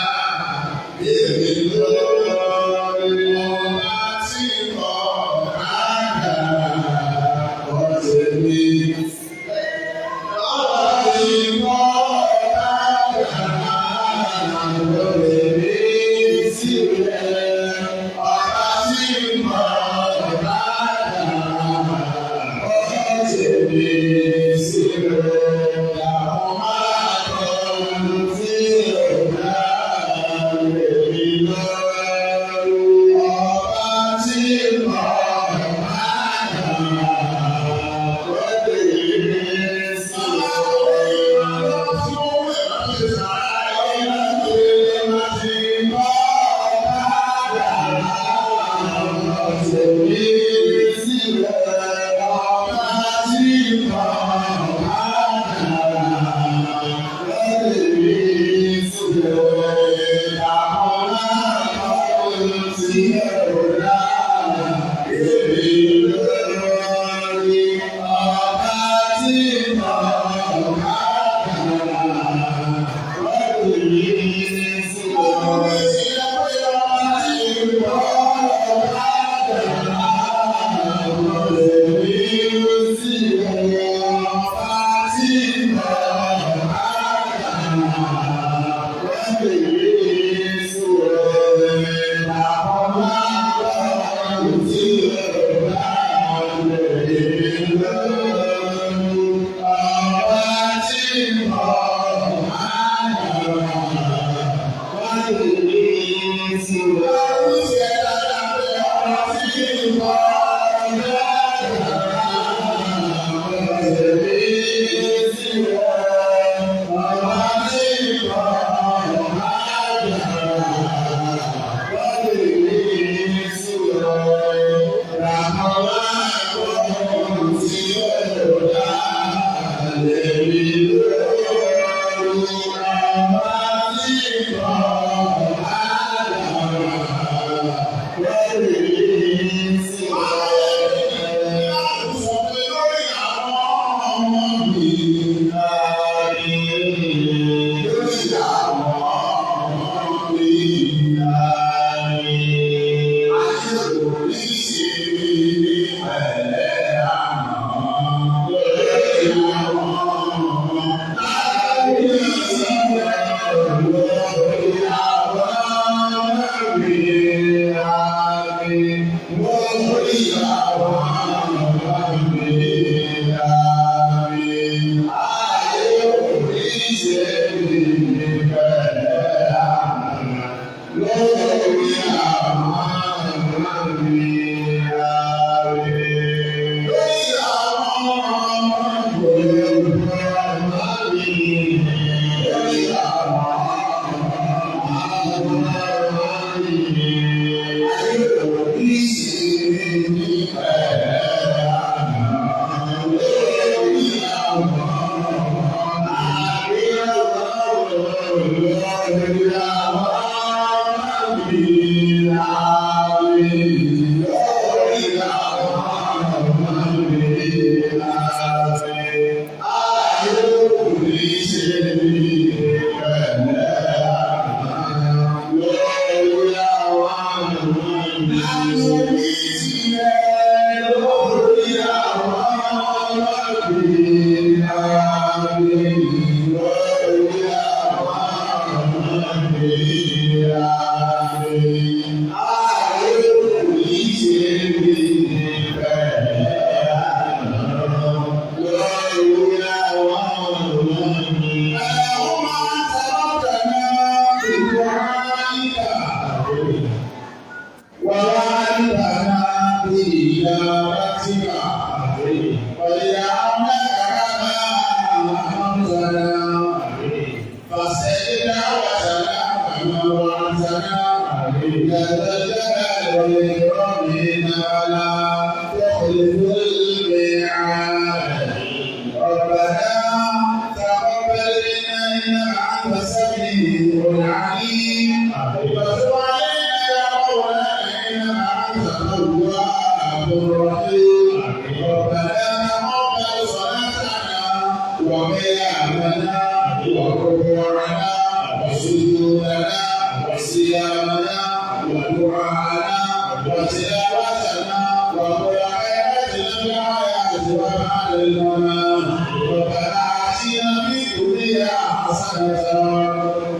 وصيامنا ودعاءنا وتلاوتنا وكل خيرات في الحياة وبعد الممات ربنا آتنا في الدنيا حسنة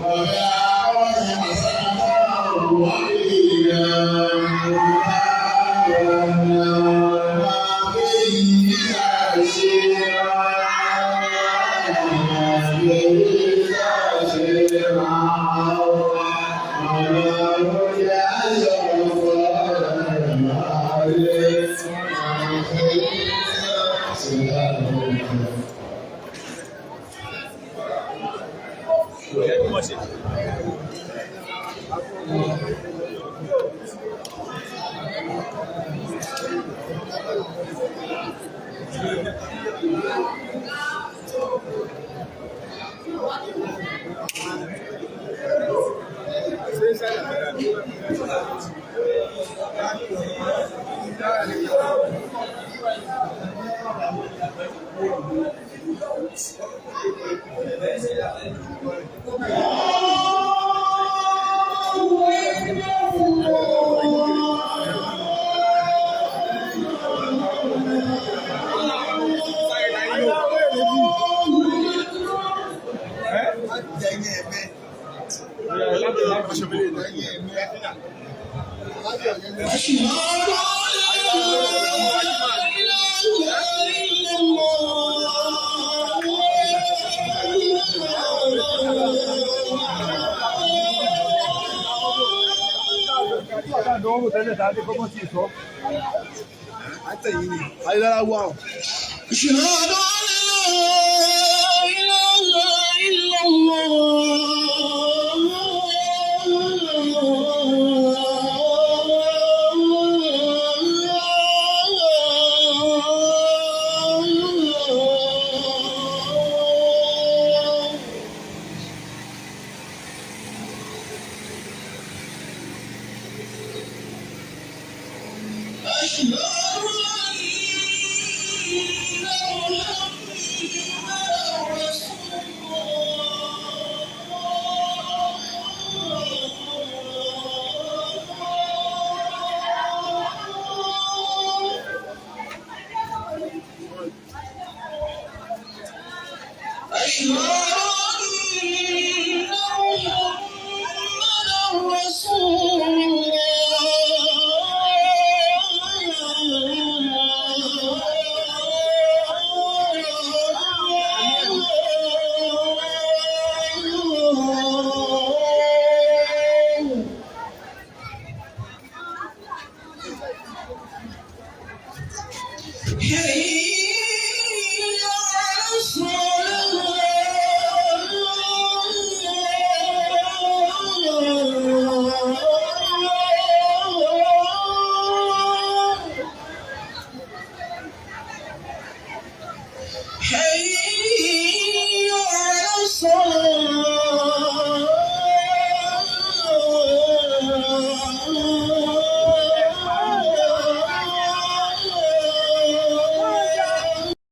وفي الآخرة حسنة وقنا عذاب النار Hey, you're so